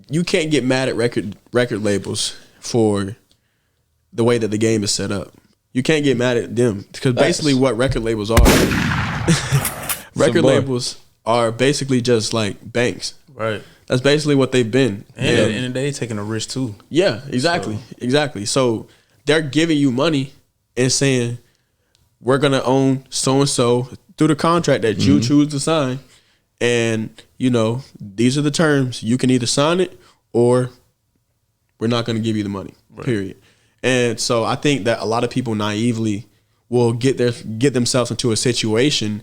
get mad at record labels for the way that the game is set up. You can't get mad at them, because basically what record labels are, record labels are basically just like banks. Right. That's basically what they've been. And at the end of the day, taking a risk too. Yeah, exactly. So they're giving you money and saying, we're gonna own so and so through the contract that you choose to sign, and you know, these are the terms. You can either sign it or we're not gonna give you the money. Right. Period. And so I think that a lot of people naively will get themselves into a situation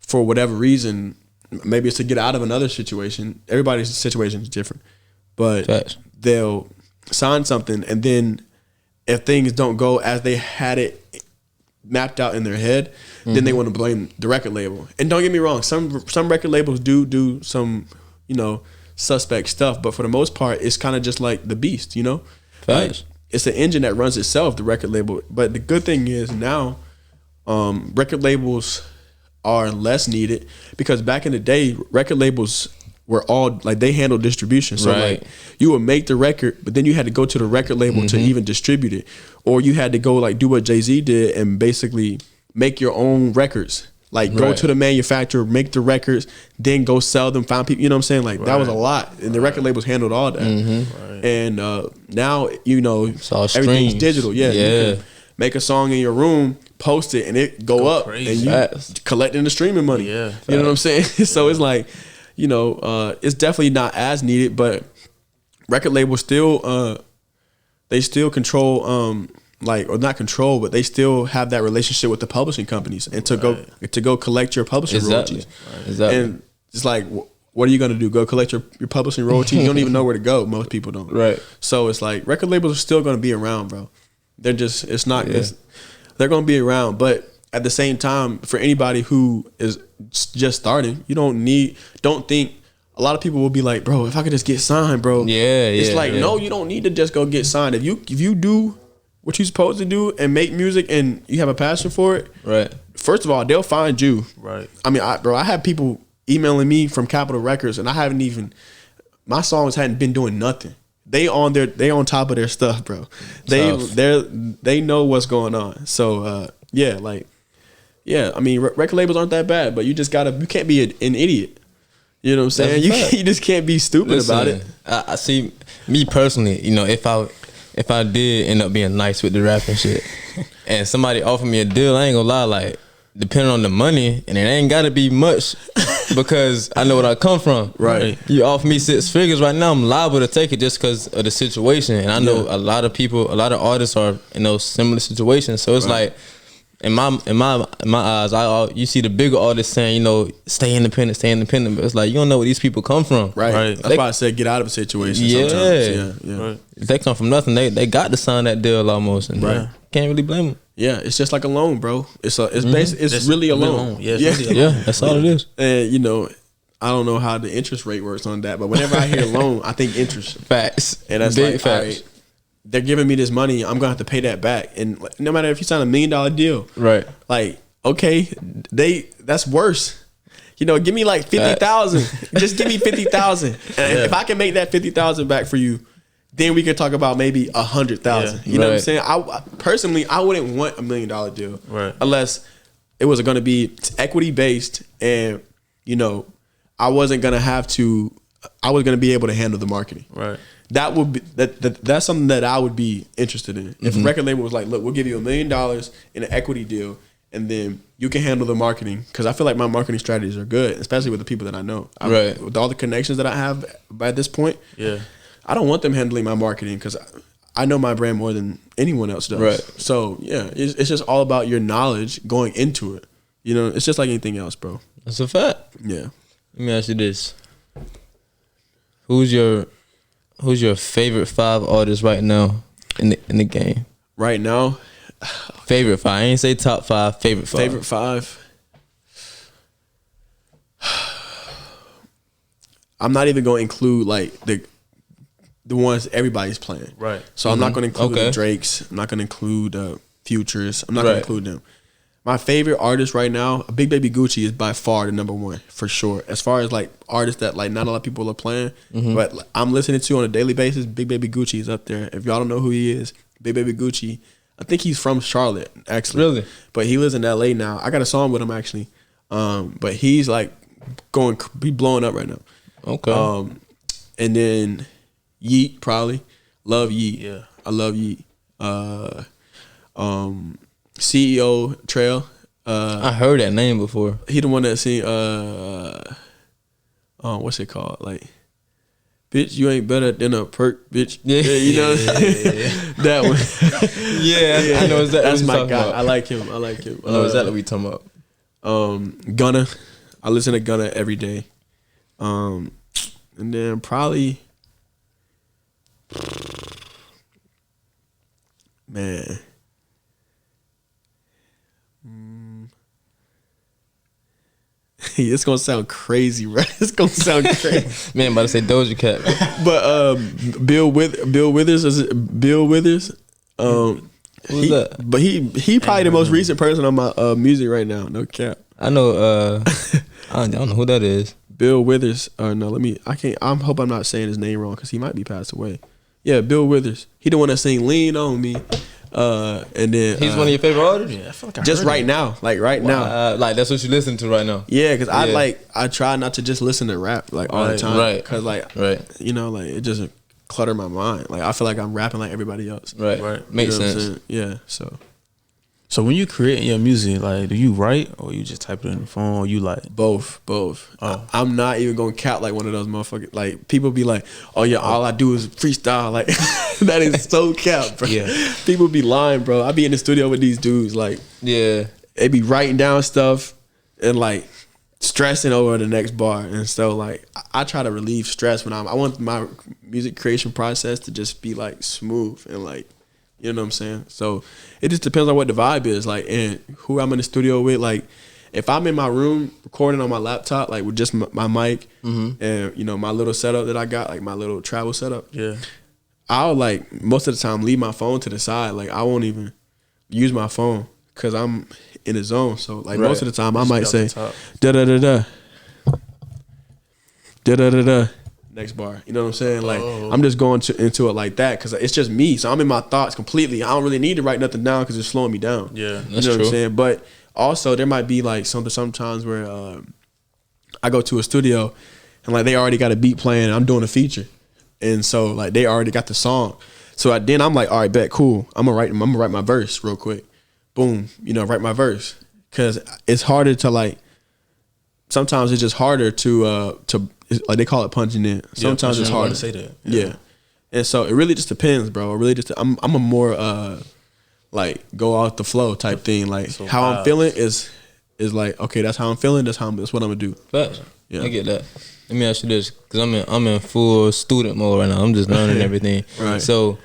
for whatever reason. Maybe it's to get out of another situation. Everybody's situation is different, but they'll sign something, and then if things don't go as they had it mapped out in their head, then they want to blame the record label. And don't get me wrong, some record labels do some, you know, suspect stuff, but for the most part, it's kind of just like the beast, you know. Like, it's the engine that runs itself, the record label. But the good thing is now, record labels are less needed, because back in the day, record labels were all like, they handled distribution. So like you would make the record, but then you had to go to the record label to even distribute it, or you had to go like do what Jay-Z did and basically make your own records. Like go to the manufacturer, make the records, then go sell them, find people, you know what I'm saying? Like that was a lot. And the record labels handled all that. And now, you know, everything's digital. Yeah. You can make a song in your room, post it, and it go up crazy. And you collecting the streaming money. Yeah. You know what I'm saying? So it's like, you know, it's definitely not as needed, but record labels still, they still control, like, or not control, but they still have that relationship with the publishing companies, and to go collect your publishing royalties. Exactly. And it's like, what are you gonna do? Go collect your publishing royalties? You don't even know where to go. Most people don't. Right. So it's like record labels are still gonna be around, bro. They're just they're gonna be around, but at the same time, for anybody who is just starting, you don't think. A lot of people will be like, bro, if I could just get signed, bro. It's like, no, you don't need to just go get signed. If you do what you're supposed to do and make music and you have a passion for it, Right. first of all, they'll find you. Right. I mean, I have people emailing me from Capitol Records, and I haven't even, my songs hadn't been doing nothing. They on top of their stuff, bro. They know what's going on. So yeah, I mean, record labels aren't that bad, but you can't be an idiot. You know what I'm saying? You just can't be stupid about it. I see. Me personally, you know, if I did end up being nice with the rap and shit, and somebody offered me a deal, I ain't gonna lie, like, depending on the money, and it ain't gotta be much because I know where I come from. Right. You offer me 6 figures right now, I'm liable to take it just because of the situation. And I know a lot of people, a lot of artists are in those similar situations. So it's like, in my eyes, you see the bigger artists saying, you know, stay independent. But it's like, you don't know where these people come from. Right. That's why I said get out of a situation sometimes. Yeah. Right. If they come from nothing, they got to sign that deal almost. And can't really blame them. Yeah, it's just like a loan, bro. It's really a loan. Yeah, Yeah, that's all it is. And you know, I don't know how the interest rate works on that, but whenever I hear loan, I think interest. Facts. And that's big like, facts. all right, they're giving me this money, I'm gonna have to pay that back. And no matter if you sign $1 million deal, Right. like, okay, that's worse. You know, give me like 50,000. Just give me 50,000. And if I can make that 50,000 back for you, then we can talk about maybe 100,000. You know what I'm saying? I personally, I wouldn't want $1 million deal, unless it was going to be equity based, and you know, I was going to be able to handle the marketing. Right. That would be that's something that I would be interested in. If a record label was like, look, we'll give you $1 million in an equity deal, and then you can handle the marketing, because I feel like my marketing strategies are good, especially with the people that I know. With all the connections that I have by this point. Yeah. I don't want them handling my marketing, because I know my brand more than anyone else does. Right. So yeah, it's just all about your knowledge going into it. You know, it's just like anything else, bro. That's a fact. Yeah. Let me ask you this: Who's your favorite 5 artists right now in the game? Right now, Favorite 5. I ain't say top 5. Favorite 5. favorite 5. I'm not even going to include like the ones everybody's playing. Right. So I'm not going to include the Drakes. I'm not going to include Futures. I'm not going to include them. My favorite artist right now, Big Baby Gucci, is by far the number one, for sure. As far as like artists that like not a lot of people are playing, but like, I'm listening to on a daily basis, Big Baby Gucci is up there. If y'all don't know who he is, Big Baby Gucci, I think he's from Charlotte, actually. Really? But he lives in LA now. I got a song with him, actually. But he's like he blowing up right now. Okay. And then Yeet, probably. Love Yeet. Yeah. I love Yeet. CEO Trail. I heard that name before. He the one that sing what's it called? Like, bitch, you ain't better than a perk, bitch. Yeah. You know what I'm saying? That one. Yeah, I know exactly. That's what my you're guy. talking about. I like him. I know exactly what we talking about. Gunna. I listen to Gunna every day. And then probably, man. It's gonna sound crazy, right? It's gonna sound crazy. Man, I'm about to say Doja Cat. But Bill Withers is it Bill Withers. Who's that? But he probably the most recent person on my music right now. No cap. I know. I don't know who that is. Bill Withers. No, I hope I'm not saying his name wrong, because he might be passed away. Yeah, Bill Withers. He the one that sing "Lean on Me." And then He's one of your favorite artists. Yeah, I feel like I just heard right it. now, like right now. Like that's what you listen to right now. Yeah, because I try not to just listen to rap like all the time. Right. Because like you know, like it doesn't clutter my mind. Like I feel like I'm rapping like everybody else. Right. Makes You know what I'm sense. saying? Yeah. So when you create your music, like, do you write or you just type it in the phone, or you like Both. I'm not even gonna cap like one of those motherfuckers. Like people be like, "Oh yeah, all I do is freestyle." Like that is so cap, bro. Yeah. People be lying, bro. I be in the studio with these dudes, like Yeah. they be writing down stuff and like stressing over the next bar. And so like I try to relieve stress when I want my music creation process to just be like smooth and like, you know what I'm saying? So it just depends on what the vibe is, like, and who I'm in the studio with. Like, if I'm in my room recording on my laptop, like with just my mic and you know my little setup that I got, like my little travel setup, yeah, I'll like most of the time leave my phone to the side. Like I won't even use my phone because I'm in the zone. So like most of the time I might say da da da da da da da da. Next bar, you know what I'm saying? Like I'm just going into it like that because it's just me. So I'm in my thoughts completely. I don't really need to write nothing down because it's slowing me down. Yeah, you know what I'm saying? But also there might be like sometimes where I go to a studio and like they already got a beat playing. And I'm doing a feature, and so like they already got the song. So then I'm like, all right, bet, cool. I'm gonna write my verse real quick. Boom, write my verse because it's harder to like. Sometimes it's just harder to like they call it punching in. Sometimes it's harder. Say that. Yeah. And so it really just depends, bro. It really just I'm a more like go out the flow type thing. Like so how I'm feeling is like okay, that's how I'm feeling. That's what I'm gonna do. Facts. Yeah, I get that. Let me ask you this, because I'm in full student mode right now. I'm just learning everything. Right. So,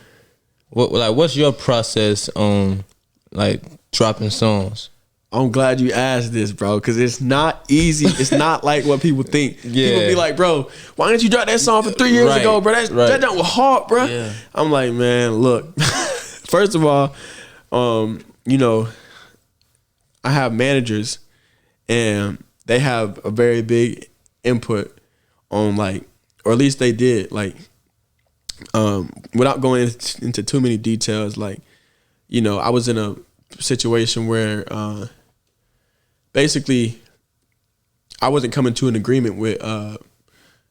what's your process on like dropping songs? I'm glad you asked this, bro, because it's not easy. It's not like what people think. Yeah. People be like, bro, why didn't you drop that song for 3 years ago, bro? That was hard, bro. Yeah. I'm like, man, look. First of all, I have managers, and they have a very big input on like, or at least they did, like, without going into too many details, like, I was in a situation where basically I wasn't coming to an agreement with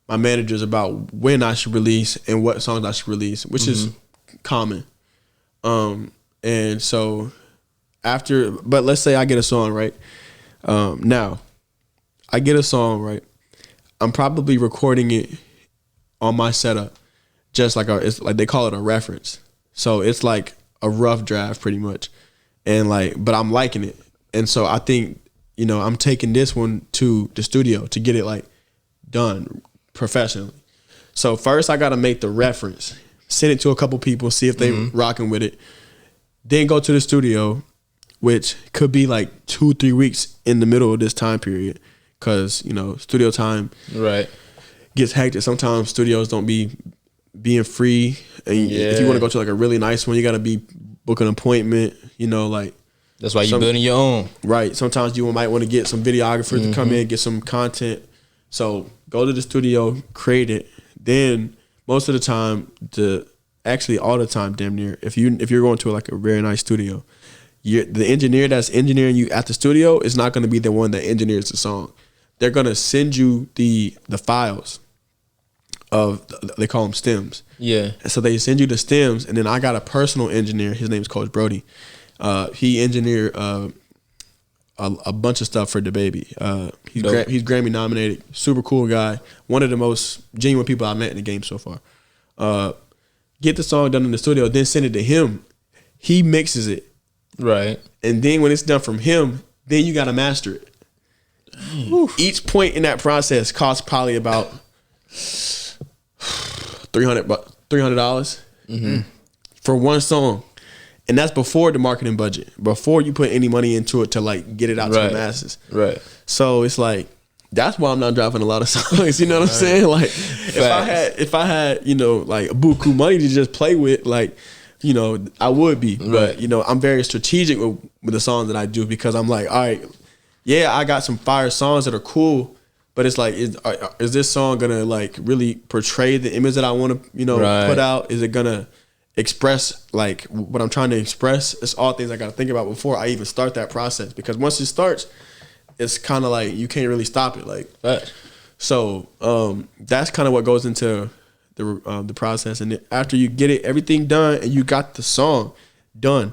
my managers about when I should release and what songs I should release, which is common. And so but let's say I get a song, right? Now I get a song, right? I'm probably recording it on my setup, just like it's like they call it a reference. So it's like a rough draft pretty much. And like, but I'm liking it. And so I think, I'm taking this one to the studio to get it like done professionally. So first I got to make the reference, send it to a couple people, see if they rocking with it. Then go to the studio, which could be like 2-3 weeks in the middle of this time period. Cause studio time gets hectic. Sometimes studios don't be being free. And if you want to go to like a really nice one, you got to book an appointment, like. That's why you're building your own. Right. Sometimes you might want to get some videographers to come in, get some content. So go to the studio, create it. Then most of the time, actually all the time, damn near, if you're going to like a very nice studio, the engineer that's engineering you at the studio is not going to be the one that engineers the song. They're going to send you the files of, they call them stems. Yeah. And so they send you the stems, and then I got a personal engineer. His name's Coach Brody. He engineered a bunch of stuff for DaBaby. He's Grammy nominated. Super cool guy. One of the most genuine people I met in the game so far. Get the song done in the studio, then send it to him. He mixes it. Right. And then when it's done from him, then you got to master it. Each point in that process costs probably about $300 for one song. And that's before the marketing budget, before you put any money into it to like get it out to the masses. Right. So it's like, that's why I'm not dropping a lot of songs. You know what I'm saying? Like if I had, like buku money to just play with, like, I would be. But, I'm very strategic with the songs that I do, because I'm like, all right, yeah, I got some fire songs that are cool, but it's like, is this song gonna like really portray the image that I want to, put out? Is it gonna express like what I'm trying to express? It's all things I got to think about before I even start that process, because once it starts, it's kind of like you can't really stop it. Like, so that's kind of what goes into the process. And then after you get everything done and you got the song done,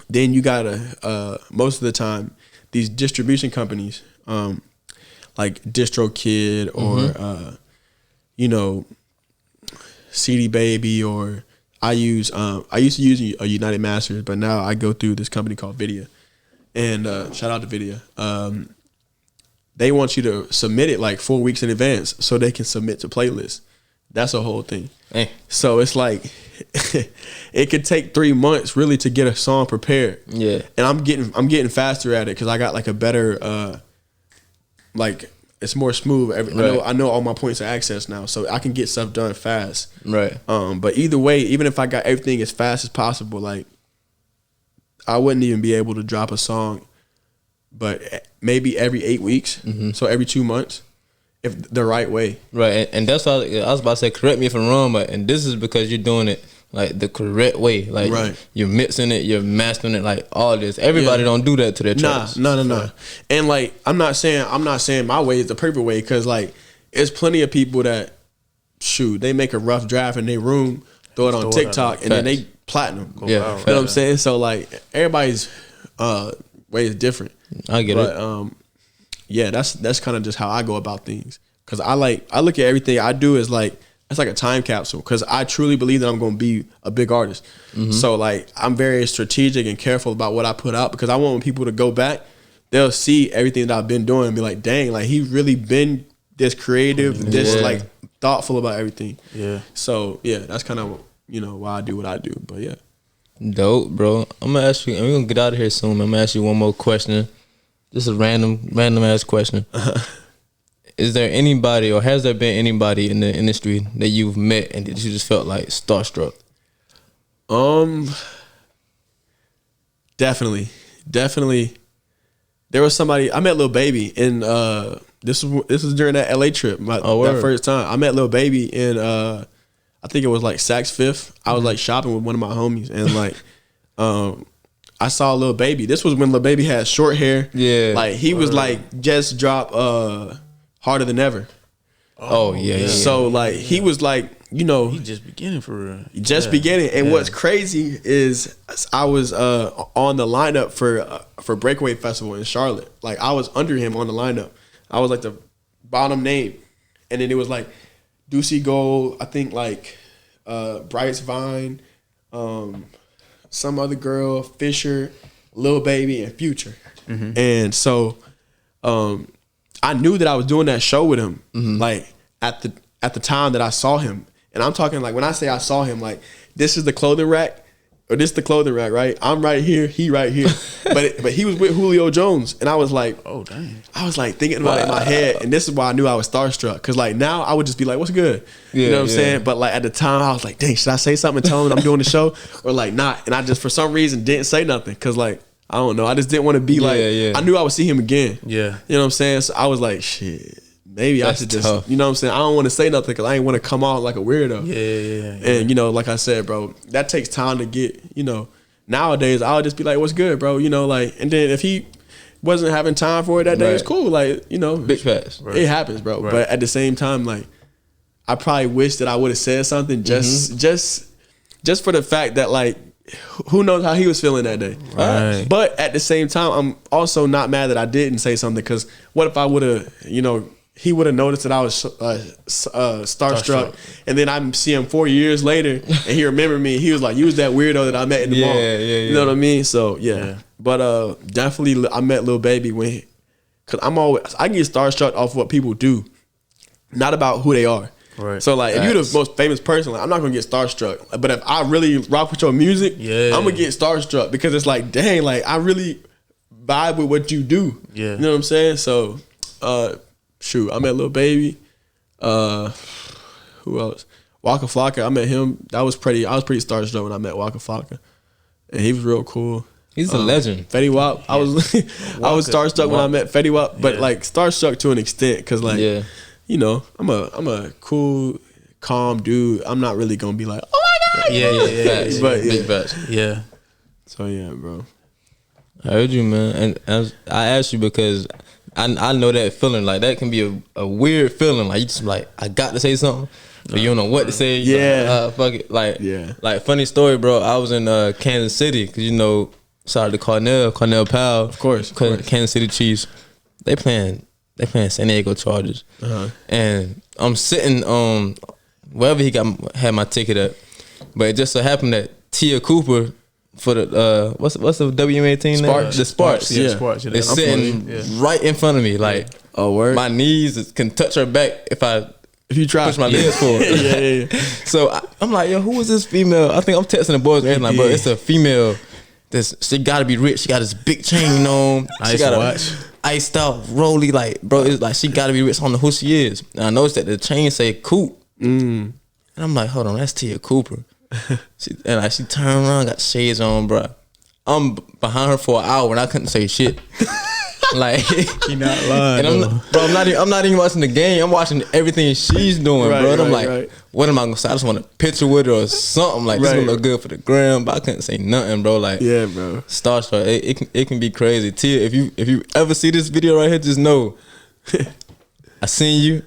then you gotta most of the time these distribution companies, like DistroKid or CD Baby, or I used to use a United Masters, but now I go through this company called Vidya. And shout out to Vidya. They want you to submit it like 4 weeks in advance so they can submit to playlists. That's a whole thing. Hey. So it's like it could take 3 months really to get a song prepared. Yeah. And I'm getting faster at it because I got like a better like it's more smooth. Right. I know all my points of access now, so I can get stuff done fast. Right. But either way, even if I got everything as fast as possible, like I wouldn't even be able to drop a song, but maybe every 8 weeks, so every 2 months, if the right way. Right, and that's why I was about to say. Correct me if I'm wrong, but and this is because you're doing it like the correct way. Like you're mixing it, you're mastering it, like all this. Everybody don't do that to their tracks. No. And like I'm not saying my way is the perfect way, because like it's plenty of people that they make a rough draft in their room, throw it on TikTok, and then they platinum. Yeah, you know what I'm saying? So like everybody's way is different. I get it. Yeah, that's kind of just how I go about things. Cause I look at everything I do as like, it's like a time capsule. Cause I truly believe that I'm going to be a big artist. So like I'm very strategic and careful about what I put out, because I want people to go back, they'll see everything that I've been doing and be like, dang, like he really been this creative, this like thoughtful about everything. Yeah. So yeah, that's kind of, why I do what I do. But yeah. Dope, bro. I'm gonna ask you, and we're gonna get out of here soon. I'm gonna ask you one more question. Just a random ass question. Is there anybody, or has there been anybody in the industry that you've met and that you just felt like starstruck? Definitely. There was somebody I met, Lil Baby, and this was during that LA trip, that first time I met Lil Baby in I think it was like Saks Fifth. I was like shopping with one of my homies, and like I saw Lil Baby. This was when Lil Baby had short hair. Yeah. Like he was like just dropped Harder Than Ever. Oh yeah. So like he was like, he just beginning for real. Beginning. And what's crazy is I was on the lineup for Breakaway Festival in Charlotte. Like I was under him on the lineup. I was like the bottom name. And then it was like DUCEY Gold, I think like Bryce Vine, some other girl, Fisher, Lil Baby, and Future. And so I knew that I was doing that show with him, like at the time that I saw him. And I'm talking like, when I say I saw him, like this is the clothing rack, or this is the clothing rack, right? I'm right here, he right here. but he was with Julio Jones, and I was like, oh dang. I was like thinking about it in my head, and this is why I knew I was starstruck. Cause like now I would just be like, what's good? You know what I'm saying? But like at the time I was like, dang, should I say something and tell him I'm doing the show, or like not? And I just for some reason didn't say nothing, cause like I don't know, I just didn't want to be I knew I would see him again. Yeah, you know what I'm saying? So I was like, shit. Maybe I should just, you know what I'm saying? I don't want to say nothing because I ain't want to come off like a weirdo. Yeah. And, like I said, bro, that takes time to get, nowadays I'll just be like, what's good, bro? Like, and then if he wasn't having time for it that day, it's cool. Like, big facts. It happens, bro. Right. But at the same time, like, I probably wish that I would have said something just for the fact that, like, who knows how he was feeling that day. Right. But at the same time, I'm also not mad that I didn't say something, because what if I would have, he would have noticed that I was starstruck, and then I see him 4 years later, and he remembered me. He was like, "You was that weirdo that I met in the mall." You know what I mean? So yeah. But definitely, I met Lil Baby because I get starstruck off what people do, not about who they are. Right. So like, if you're the most famous person, like, I'm not gonna get starstruck. But if I really rock with your music, I'm gonna get starstruck, because it's like, dang, like I really vibe with what you do. Yeah. You know what I'm saying? So. Shoot, I met Lil Baby. Who else? Waka Flocka. I met him. I was pretty starstruck when I met Waka Flocka, and he was real cool. He's a legend. Fetty Wap. I was starstruck when I met Fetty Wap, but like starstruck to an extent, because like I'm a cool, calm dude. I'm not really gonna be like, oh my god. Yeah. But big facts. Yeah. So yeah, bro. I heard you, man, and I asked you because I know that feeling. Like that can be a weird feeling. Like you just like, I got to say something, but you don't know what to say. Like, fuck it. Like funny story, bro. I was in Kansas City, because shout out to Cornell Powell, of course. Kansas City Chiefs. They playing San Diego Chargers, and I'm sitting wherever he had my ticket at, but it just so happened that Tia Cooper, for the what's the WNBA team name? The Sparks. Yeah, Sparks. They're sitting right in front of me. Like, my knees can touch her back if you try push my legs forward. So I'm like, yo, who is this female? I think I'm texting the boys and like, bro, it's a female. She gotta be rich. She got this big chain on. She got iced out, rolly, like, bro, it's like she gotta be rich. I don't know who she is. And I noticed that the chain say Coop. And I'm like, hold on, that's Tia Cooper. She turned around, got shades on, bro. I'm behind her for an hour and I couldn't say shit. Like, She not lying. and I'm not even watching the game. I'm watching everything she's doing, bro. And I'm like, what am I gonna say? I just want a picture with her or something. Like, this gonna look good for the gram, but I couldn't say nothing, bro. Like, yeah, bro. Starstruck, it can be crazy. Tia, if you ever see this video right here, just know I seen you,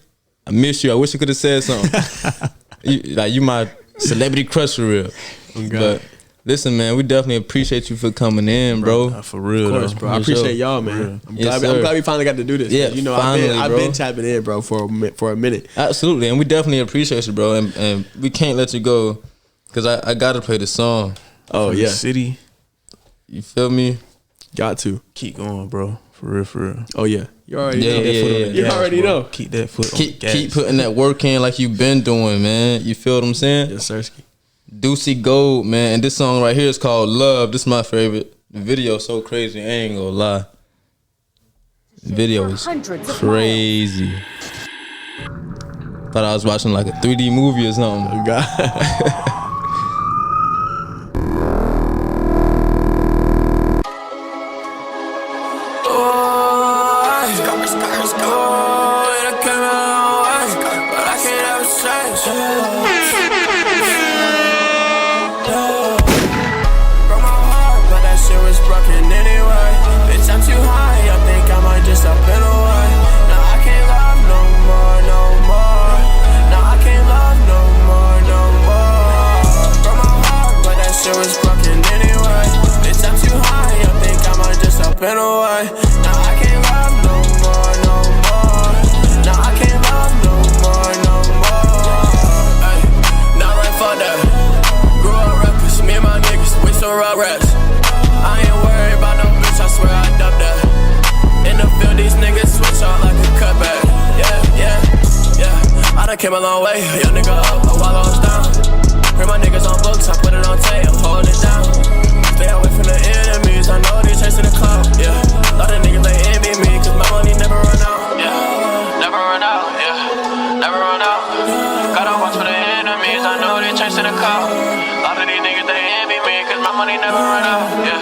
I miss you. I wish you could have said something. you my celebrity crush for real. But listen, man, we definitely appreciate you for coming in, bro. For real, Of course, bro. I appreciate y'all, man. I'm glad we finally got to do this. Yeah, you know, finally, I've been tapping in, bro, for a minute. Absolutely, and we definitely appreciate you, bro. And we can't let you go because I gotta play the song. Oh For yeah, the city. You feel me? got to. Keep going, bro. For real. Oh yeah, you already know. Yeah. You already know. Keep that foot on the gas. Keep putting that work in like you've been doing, man. You feel what I'm saying? Yes, sir. DUCEY Gold, man. And this song right here is called Love. This is my favorite. The video is so crazy. I ain't gonna lie. The video is crazy. Thought I was watching like a 3D movie or something. Oh God. Came a long way, young nigga up, while I was down. Heard my niggas on books, I put it on tape, hold it down. Stay away from the enemies, I know they chasing the cloud, yeah. Lot of niggas, they envy me, cause my money never run out, yeah. Never run out, yeah. Never run out. Gotta watch for the enemies, I know they chasing the cloud. Lot of these niggas, they envy me, cause my money never run out, yeah.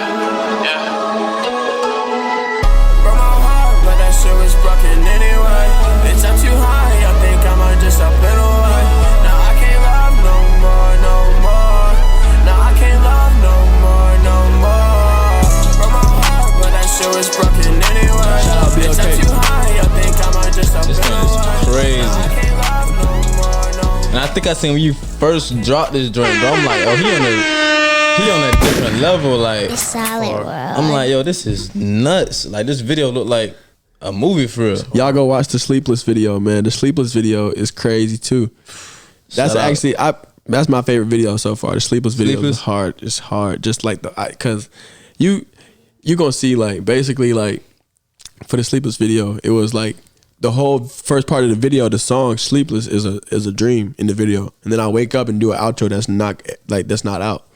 Broke my heart, but that shit was broken anyway. Bitch, I'm too high, I think I might just up and away. Now I can't love no more. Now I can't love no more. Broke my heart, but that shit was broken anyway. Bitch, I'm too high, I think I might just up and away. Crazy. Now I can't love no more. And I think I seen when you first dropped this joint, bro. I'm like, oh, he on a different level. Like, Solid world. I'm like, yo, this is nuts. Like, this video look like a movie for real. Y'all go watch the Sleepless video, man. The Sleepless video is crazy too. That's actually that's my favorite video so far. The Sleepless video is hard. It's hard. Just like cause you gonna see like basically like for the Sleepless video, it was like the whole first part of the video, the song Sleepless is a dream in the video. And then I wake up and do an outro that's not out.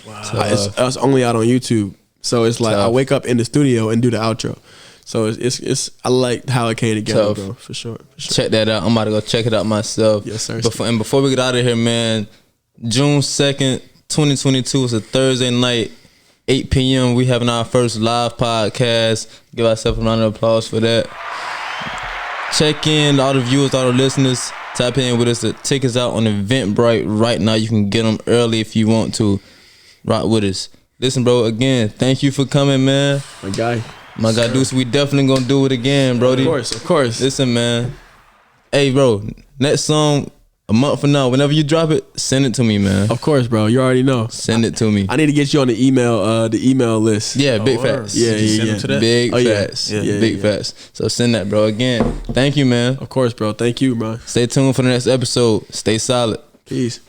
Wow. So it's only out on YouTube. So it's like I wake up in the studio and do the outro. So it's I like how it came together, bro. For sure. Check that out. I'm about to go check it out myself. Yes, sir. Before we get out of here, man, June 2nd, 2022 is a Thursday night, 8 p.m. We having our first live podcast. Give ourselves a round of applause for that. Check in, all the viewers, all the listeners. Tap in with us. The tickets out on Eventbrite right now. You can get them early if you want to. Rock with us. Listen, bro, again, thank you for coming, man. My guy, DUCEY, we definitely gonna do it again, brody. Of course. Listen, man. Hey, bro, next song, a month from now, whenever you drop it, send it to me, man. Of course, bro. You already know. Send it to me. I need to get you on the email list. Yeah, big facts. Yeah. Big facts. Big facts. So send that, bro. Again, thank you, man. Of course, bro. Thank you, bro. Stay tuned for the next episode. Stay solid. Peace.